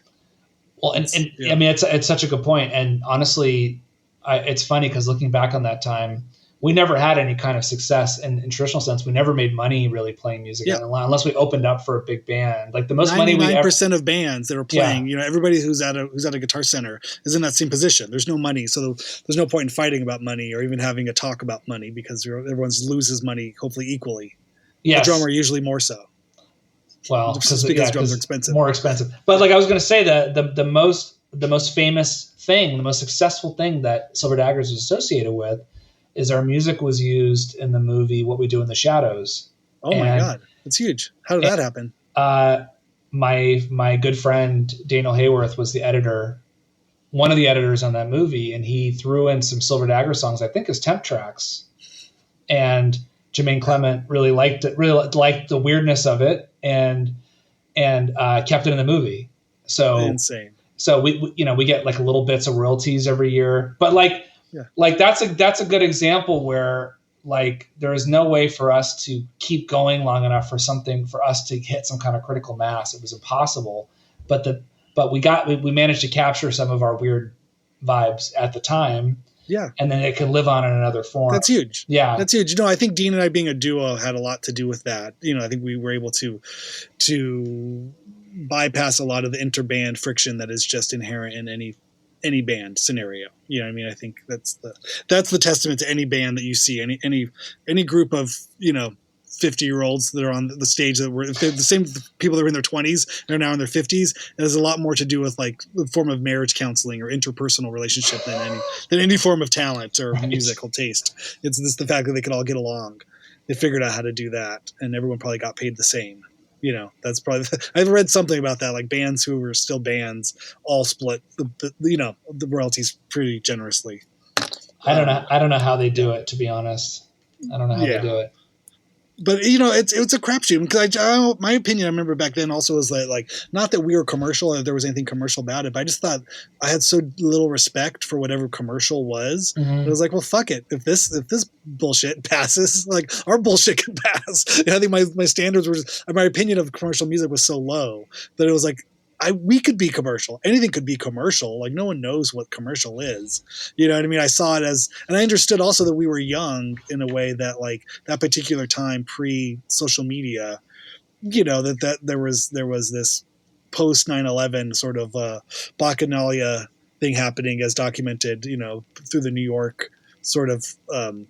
Well, and I mean, it's such a good point. And honestly, it's funny because looking back on that time, we never had any kind of success in traditional sense. We never made money really playing music unless we opened up for a big band. Like the most money 99% of bands that are playing, you know, everybody who's at a Guitar Center is in that same position. There's no money, so there's no point in fighting about money or even having a talk about money because everyone loses money hopefully equally. Yes. The drummer usually more so. Well, because drums are expensive. More expensive. But like I was going to say, the most famous thing, the most successful thing that Silver Daggers was associated with is our music was used in the movie What We Do in the Shadows. Oh my God, that's huge. How did that happen? My good friend Daniel Hayworth was the editor, one of the editors on that movie, and he threw in some Silver Dagger songs, I think as temp tracks. And Jermaine Clement really liked it, really liked the weirdness of it, and kept it in the movie. So insane. So we get like little bits of royalties every year, but like that's a good example where like there is no way for us to keep going long enough for us to hit some kind of critical mass. It was impossible, but we managed to capture some of our weird vibes at the time. Yeah. And then it can live on in another form. That's huge. Yeah. That's huge. You know, I think Dean and I being a duo had a lot to do with that. You know, I think we were able to bypass a lot of the interband friction that is just inherent in any band scenario. You know what I mean? I think that's the testament to any band that you see, any group of, you know, 50-year-olds that are on the stage that were the same people that were in their 20s and are now in their 50s. It has a lot more to do with like the form of marriage counseling or interpersonal relationship than any form of talent or musical taste. It's just the fact that they could all get along. They figured out how to do that, and everyone probably got paid the same. You know, that's probably I've read something about that, like bands who were still bands all split the royalties pretty generously. I don't know how they do it, to be honest. I don't know how they do it. but it's a crapshoot because my opinion I remember back then also was like not that we were commercial or there was anything commercial about it, but I just thought I had so little respect for whatever commercial was. Mm-hmm. It was like, well, fuck it, if this bullshit passes, like our bullshit can pass. I think my standards were my opinion of commercial music was so low that it was like we could be commercial. Anything could be commercial. Like no one knows what commercial is. You know what I mean? I saw it as, and I understood also that we were young in a way that like that particular time pre social media, that there was this post 9/11 sort of bacchanalia thing happening as documented, through the New York sort of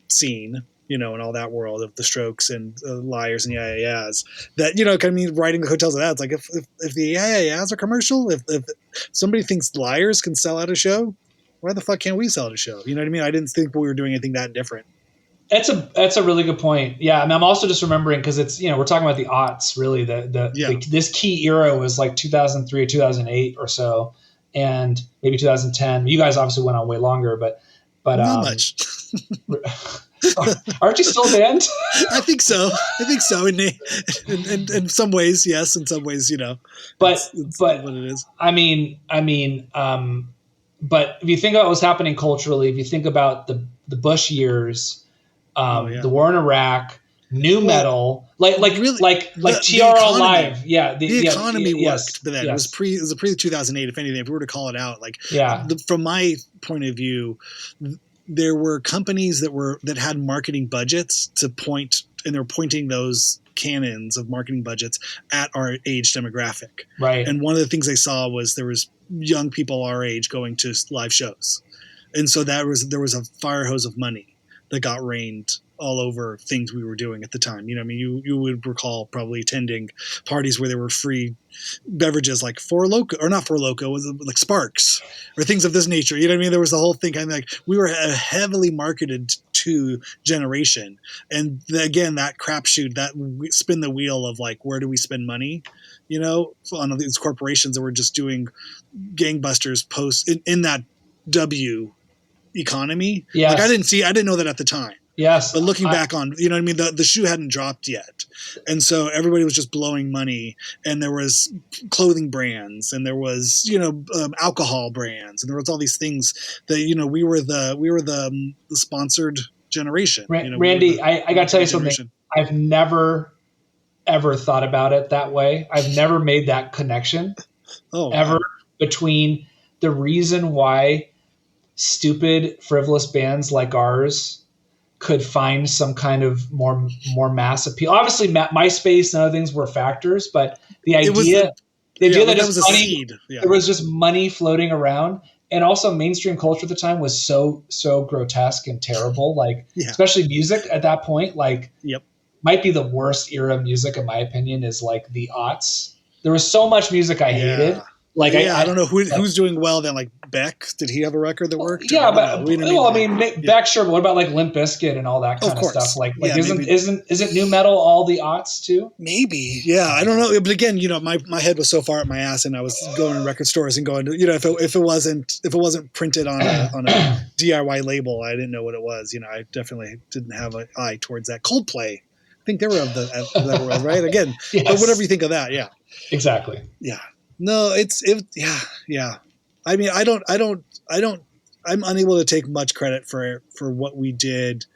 scene, and all that world of the Strokes and Liars and Yeah Yeah Yeahs. That kind of mean writing the hotels of that. It's like if the Yeah Yeah Yeahs are commercial, if somebody thinks Liars can sell out a show, why the fuck can't we sell out a show? You know what I mean? I didn't think we were doing anything that different. That's a really good point. Yeah, I mean, I'm also just remembering because it's we're talking about the aughts really. This key era was like 2003 or 2008 or so, and maybe 2010. You guys obviously went on way longer, but not much. Aren't you still a band? I think so. In some ways, yes. In some ways, But it's what it is. I mean, but if you think about what's happening culturally, if you think about the Bush years, the war in Iraq, new metal, like TRL Live, the economy worked, but then it was pre 2008. If anything, if we were to call it out, from my point of view, there were companies that had marketing budgets to point, and they're pointing those cannons of marketing budgets at our age demographic. Right. And one of the things I saw was there was young people our age going to live shows. And so there was a fire hose of money that got rained all over things we were doing at the time. You would recall probably attending parties where there were free beverages like Four Loko, or not Four Loko, was like Sparks or things of this nature. You know what I mean? There was the whole thing kind of like we were a heavily marketed to generation. And again, that crapshoot, that spin the wheel of like, where do we spend money? On these corporations that were just doing gangbusters post in that W economy. Yes. Like I didn't know that at the time. Yes. But looking back on, the shoe hadn't dropped yet. And so everybody was just blowing money, and there was clothing brands, and there was, alcohol brands, and there was all these things that, we were the sponsored generation. Randy, I got to tell you something. I've never, ever thought about it that way. I've never made that connection ever between the reason why stupid, frivolous bands like ours could find some kind of more mass appeal. Obviously, MySpace and other things were factors, but the idea that just was money, there was just money floating around, and also mainstream culture at the time was so grotesque and terrible. Especially music at that point, might be the worst era of music in my opinion. Is like the aughts. There was so much music I hated. I don't know who's doing well then. Like Beck, did he have a record that worked? Yeah, Beck, sure. But what about like Limp Bizkit and all that kind of stuff? Isn't new metal all the aughts too? Maybe, yeah. I don't know. But again, my head was so far up my ass, and I was going to record stores and going to, if it wasn't printed on a DIY label, I didn't know what it was. I definitely didn't have an eye towards that. Coldplay, I think they were of that world, right? Again, yes. But whatever you think of that, yeah, exactly, yeah. No, yeah. I mean, I'm unable to take much credit for what we did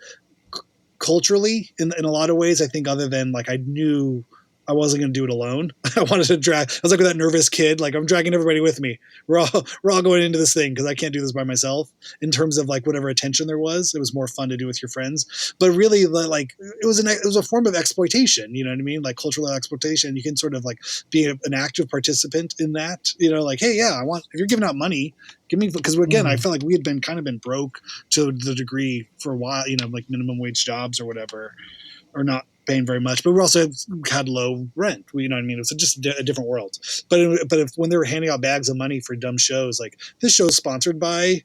culturally in a lot of ways. I think other than like, I knew I wasn't going to do it alone. I wanted to drag, I was like that nervous kid, like I'm dragging everybody with me. We're all going into this thing because I can't do this by myself. In terms of like whatever attention there was, it was more fun to do with your friends. But really, like it was a form of exploitation. You know what I mean? Like cultural exploitation. You can sort of like be an active participant in that. Like, hey, yeah, if you're giving out money, give me, because again, I felt like we had been broke to the degree for a while. Like minimum wage jobs or whatever, or not paying very much, but we also had low rent. You know what I mean? It was just a different world. But when they were handing out bags of money for dumb shows, like this show is sponsored by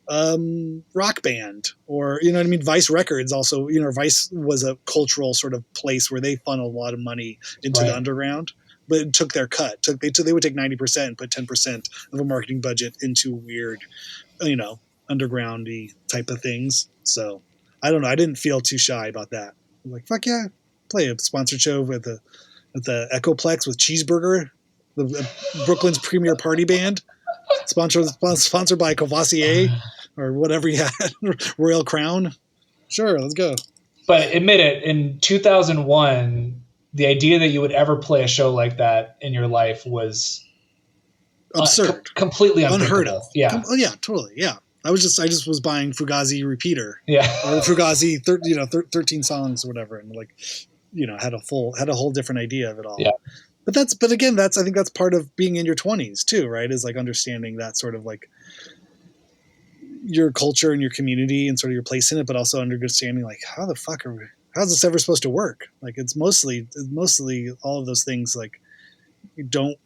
Rock Band, or you know what I mean, Vice Records. Also, Vice was a cultural sort of place where they funneled a lot of money into the underground, but it took their cut. They would take 90% and put 10% of a marketing budget into weird, undergroundy type of things. So I don't know. I didn't feel too shy about that. I'm like, fuck yeah, play a sponsored show with the Echoplex with Cheeseburger, the Brooklyn's premier party band, sponsored by Courvoisier or whatever you had, Royal Crown. Sure, let's go. But admit it, in 2001, the idea that you would ever play a show like that in your life was absurd, completely unheard of. Yeah, Totally. Yeah, I just was buying Fugazi repeater. Yeah, or Fugazi, 13 songs or whatever, and like, had a whole different idea of it all. Yeah. But again, I think that's part of being in your 20s too, right? Is like understanding that sort of like your culture and your community and sort of your place in it, but also understanding like how's this ever supposed to work? Like it's mostly all of those things like don't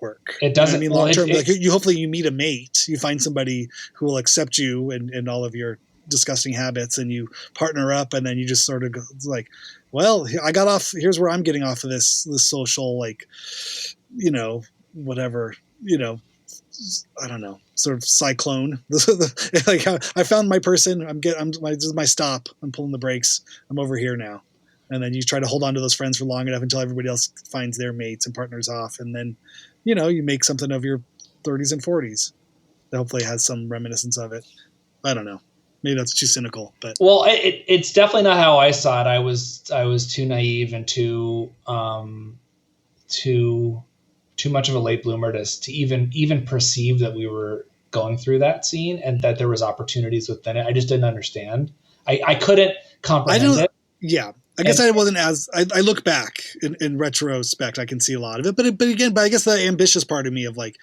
work. It doesn't. I mean, long term, like you hopefully you meet a mate, you find somebody who will accept you and all of your disgusting habits, and you partner up, and then you just sort of go like, well, I got off. Here's where I'm getting off of this social like, whatever, I don't know, sort of cyclone. Like I found my person. This is my stop. I'm pulling the brakes. I'm over here now. And then you try to hold on to those friends for long enough until everybody else finds their mates and partners off. And then, you make something of your 30s and 40s that hopefully has some reminiscence of it. I don't know. Maybe that's too cynical, but well, it's definitely not how I saw it. I was too naive and too much of a late bloomer to even perceive that we were going through that scene and that there was opportunities within it. I just didn't understand. I couldn't comprehend it. Yeah. I guess I wasn't I look back in retrospect, I can see a lot of it, but I guess the ambitious part of me of like,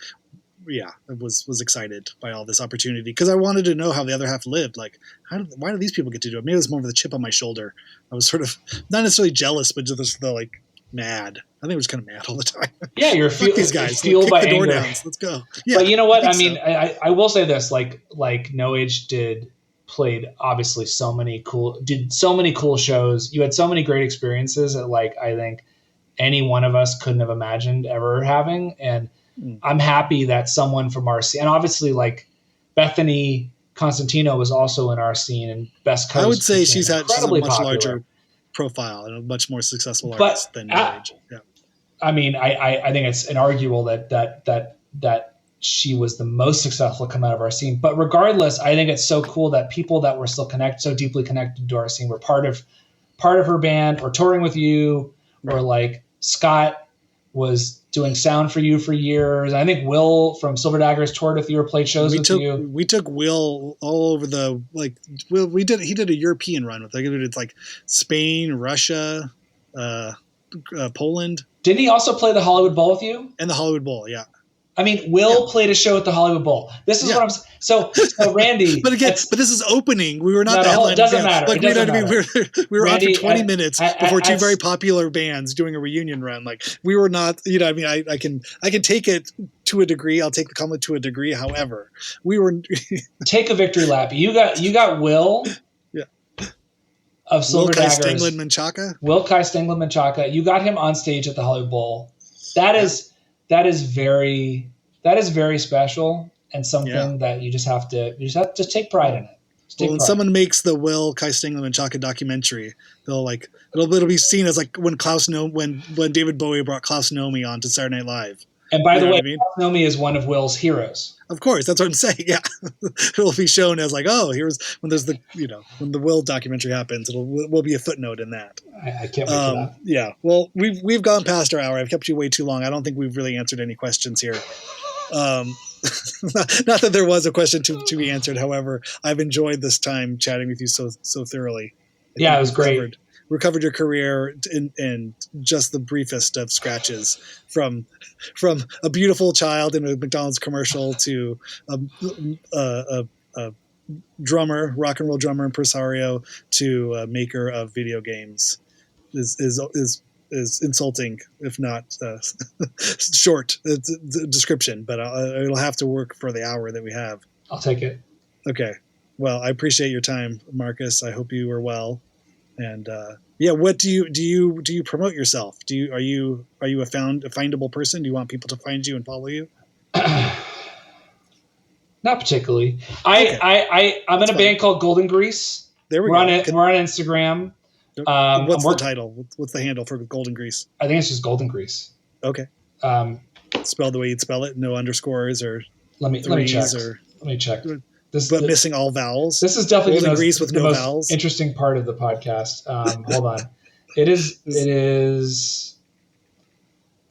yeah, I was excited by all this opportunity because I wanted to know how the other half lived. Like, why do these people get to do it? Maybe it was more of the chip on my shoulder. I was sort of not necessarily jealous, but just the like mad. I think I was kind of mad all the time. Yeah, you're these guys. Fueled kick by the door anger. Downs. Let's go. Yeah, but you know what? I mean, so. I will say this: like No Age played obviously did so many cool shows. You had so many great experiences that like I think any one of us couldn't have imagined ever having. And I'm happy that someone from our scene, and obviously like Bethany Constantino was also in our scene and Best Coast. I would say she's a much larger profile and a much more successful artist than No Age. Yeah. I mean, I think it's inarguable that she was the most successful to come out of our scene. But regardless, I think it's so cool that people that were still so deeply connected to our scene were part of her band or touring with you, or like Scott was doing sound for you for years. I think Will from Silver Daggers toured with you or played shows with you. We took Will all over he did a European run with it's like Spain, Russia, Poland. Didn't he also play the Hollywood Bowl with you? And the Hollywood Bowl, yeah. I mean, Will played a show at the Hollywood Bowl. This is what I'm so Randy. but this is opening. We were not the headline. It doesn't matter. Like, we were Randy, on for 20 minutes before two very popular bands doing a reunion run. Like we were not, I can take it to a degree. I'll take the compliment to a degree. However, we were take a victory lap. You got Will. Yeah. Of Silver Daggers. Will Kai Stenglen Menchaca. You got him on stage at the Hollywood Bowl. That is very special and something that you just have to take pride in it. When someone makes the Will Kai Stenglen Menchaca documentary, it'll be seen as like when David Bowie brought Klaus Nomi on to Saturday Night Live. And by the way, Klaus Nomi is one of Will's heroes. Of course, that's what I'm saying. Yeah, it'll be shown as like, oh, here's when there's when the Will documentary happens, will be a footnote in that. I can't wait for that. Yeah, well, we've gone past our hour. I've kept you way too long. I don't think we've really answered any questions here. Not that there was a question to be answered. However, I've enjoyed this time chatting with you so thoroughly. Yeah, it was great. We covered your career in just the briefest of scratches, from a beautiful child in a McDonald's commercial to a drummer, rock and roll drummer, impresario, to a maker of video games. Is insulting, if not short description, but it'll have to work for the hour that we have. I'll take it. Okay. Well, I appreciate your time, Marcus. I hope you are well. And what do you promote yourself? Are you a findable person? Do you want people to find you and follow you? Not particularly. I'm in a band called Golden Grease. There we go. We're on Instagram. What's the title? What's the handle for Golden Grease? I think it's just Golden Grease. Okay. Um, Spelled the way you'd spell it, no underscores or let me check. Let me check. But missing all vowels. This is definitely Golden Grease with the no most vowels. interesting part of the podcast. Hold on. It is.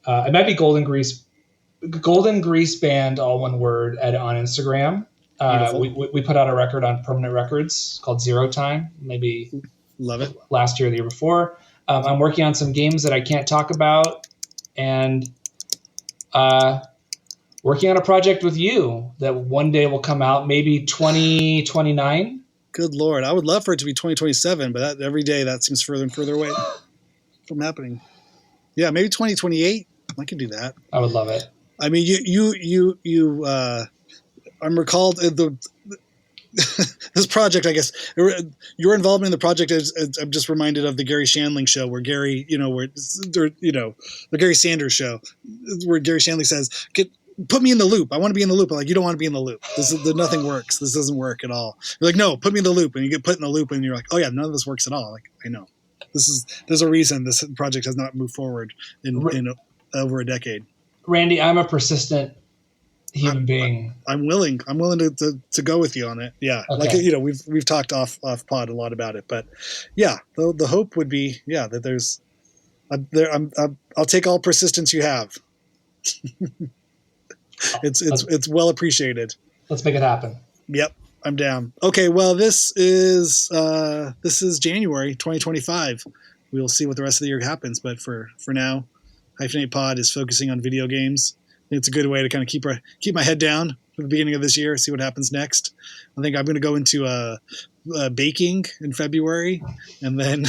It might be Golden Grease Band, all one word, on Instagram. We put out a record on Permanent Records called Zero Time, maybe love it, last year or the year before. I'm working on some games that I can't talk about, and working on a project with you that one day will come out, maybe 2029. Good Lord. I would love for it to be 2027, but every day that seems further and further away from happening. Yeah, maybe 2028. I could do that. I would love it. I mean, I'm recalled this project, I guess, your involvement in the project is I'm just reminded of the Gary Shandling show where Gary, the Gary Sanders show where Gary Shandling says, put me in the loop. I want to be in the loop. I'm like, you don't want to be in the loop. Nothing works. This doesn't work at all. You're like, no, put me in the loop. And you get put in the loop and you're like, oh yeah, none of this works at all. Like, I know there's a reason this project has not moved forward in over a decade. Randy, I'm a persistent human being. I'm willing to go with you on it. Yeah. Okay. Like, we've talked off pod a lot about it, but yeah, the hope would be, that there's I'll take all persistence you have. It's well appreciated. Let's make it happen. Yep. I'm down. Okay. Well, this is January 2025. We'll see what the rest of the year happens. But for now, Hyphenate Pod is focusing on video games. I think it's a good way to kind of keep my head down for the beginning of this year, see what happens next. I think I'm going to go into baking in February, and then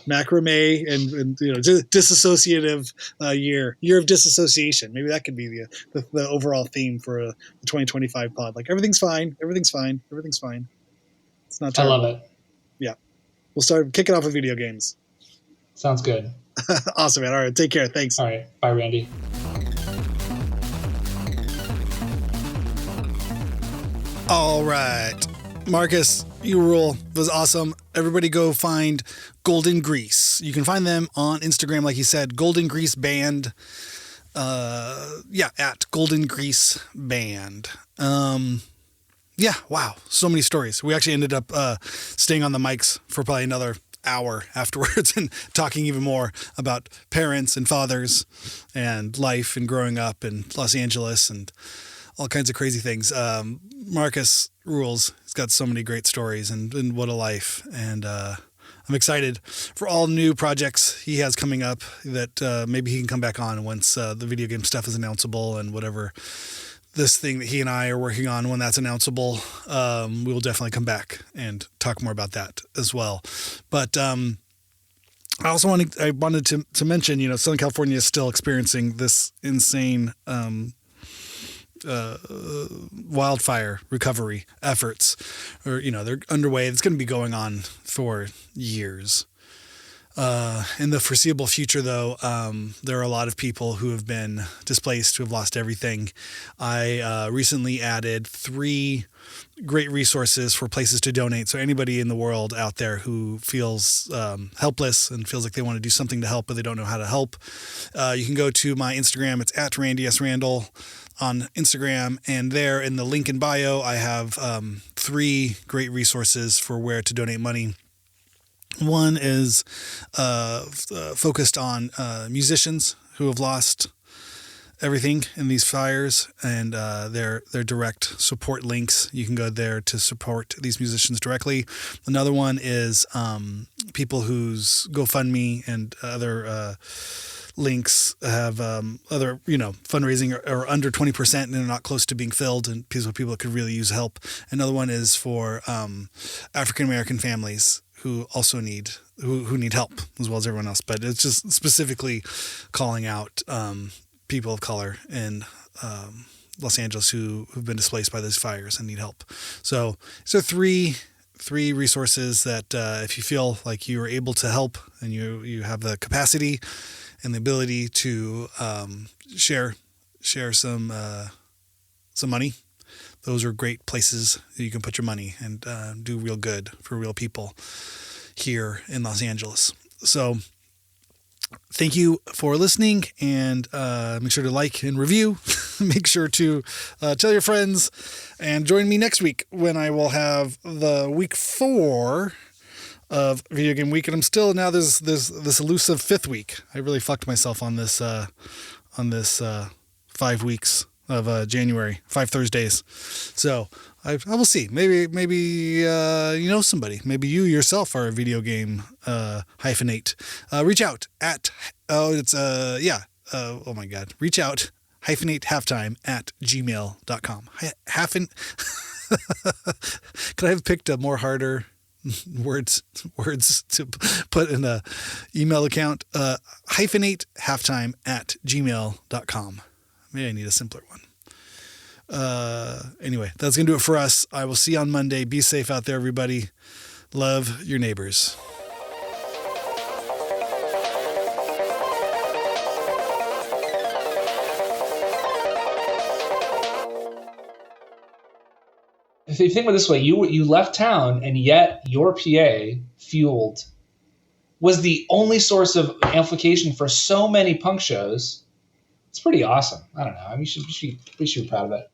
macrame and disassociative year of disassociation. Maybe that could be the overall theme for the 2025 pod. Like everything's fine. It's not terrible. I love it. Yeah, we'll kick it off with video games. Sounds good. Awesome, man. All right, take care. Thanks. All right, bye, Randy. All right, Marcus, you rule. It was awesome. Everybody go find Golden Grease. You can find them on Instagram, like he said, Golden Grease Band. At Golden Grease Band. Wow, so many stories. We actually ended up staying on the mics for probably another hour afterwards and talking even more about parents and fathers and life and growing up in Los Angeles and all kinds of crazy things. Marcus rules. He's got so many great stories and what a life. And I'm excited for all new projects he has coming up that maybe he can come back on once the video game stuff is announceable and whatever this thing that he and I are working on, when that's announceable, we will definitely come back and talk more about that as well. But I also wanted to mention, Southern California is still experiencing this insane wildfire recovery efforts, or they're underway. It's going to be going on for years. In the foreseeable future, though, there are a lot of people who have been displaced, who have lost everything. I recently added 3 great resources for places to donate. So anybody in the world out there who feels helpless and feels like they want to do something to help, but they don't know how to help, you can go to my Instagram. It's at Randy S. Randall on Instagram. And there in the link in bio, I have 3 great resources for where to donate money. One is focused on musicians who have lost everything in these fires, and their direct support links. You can go there to support these musicians directly. Another one is people whose GoFundMe and other links have other fundraising are under 20% and they're not close to being filled, and people could really use help. Another one is for African American families who also need help as well as everyone else. But it's just specifically calling out people of color in Los Angeles who've been displaced by those fires and need help. So 3 resources that if you feel like you are able to help and you have the capacity and the ability to share some money, those are great places that you can put your money and do real good for real people. here in Los Angeles. So thank you for listening, and make sure to like and review. Make sure to tell your friends, and join me next week when I will have the week 4 of Video Game Week. And I'm still, now there's this elusive 5th week. I really fucked myself on this 5 weeks of January, 5 Thursdays. So I will see. Maybe you know somebody. Maybe you yourself are a video game hyphenate. Reach out at oh my god. Reach out hyphenate@gmail.com. Could I have picked a more harder words to put in a email account? Hyphenate@gmail.com. Maybe I need a simpler one. Anyway, that's going to do it for us. I will see you on Monday. Be safe out there, everybody. Love your neighbors. If you think about it this way, you left town, and yet your PA fueled was the only source of amplification for so many punk shows. It's pretty awesome. I don't know. I mean, you should be proud of it.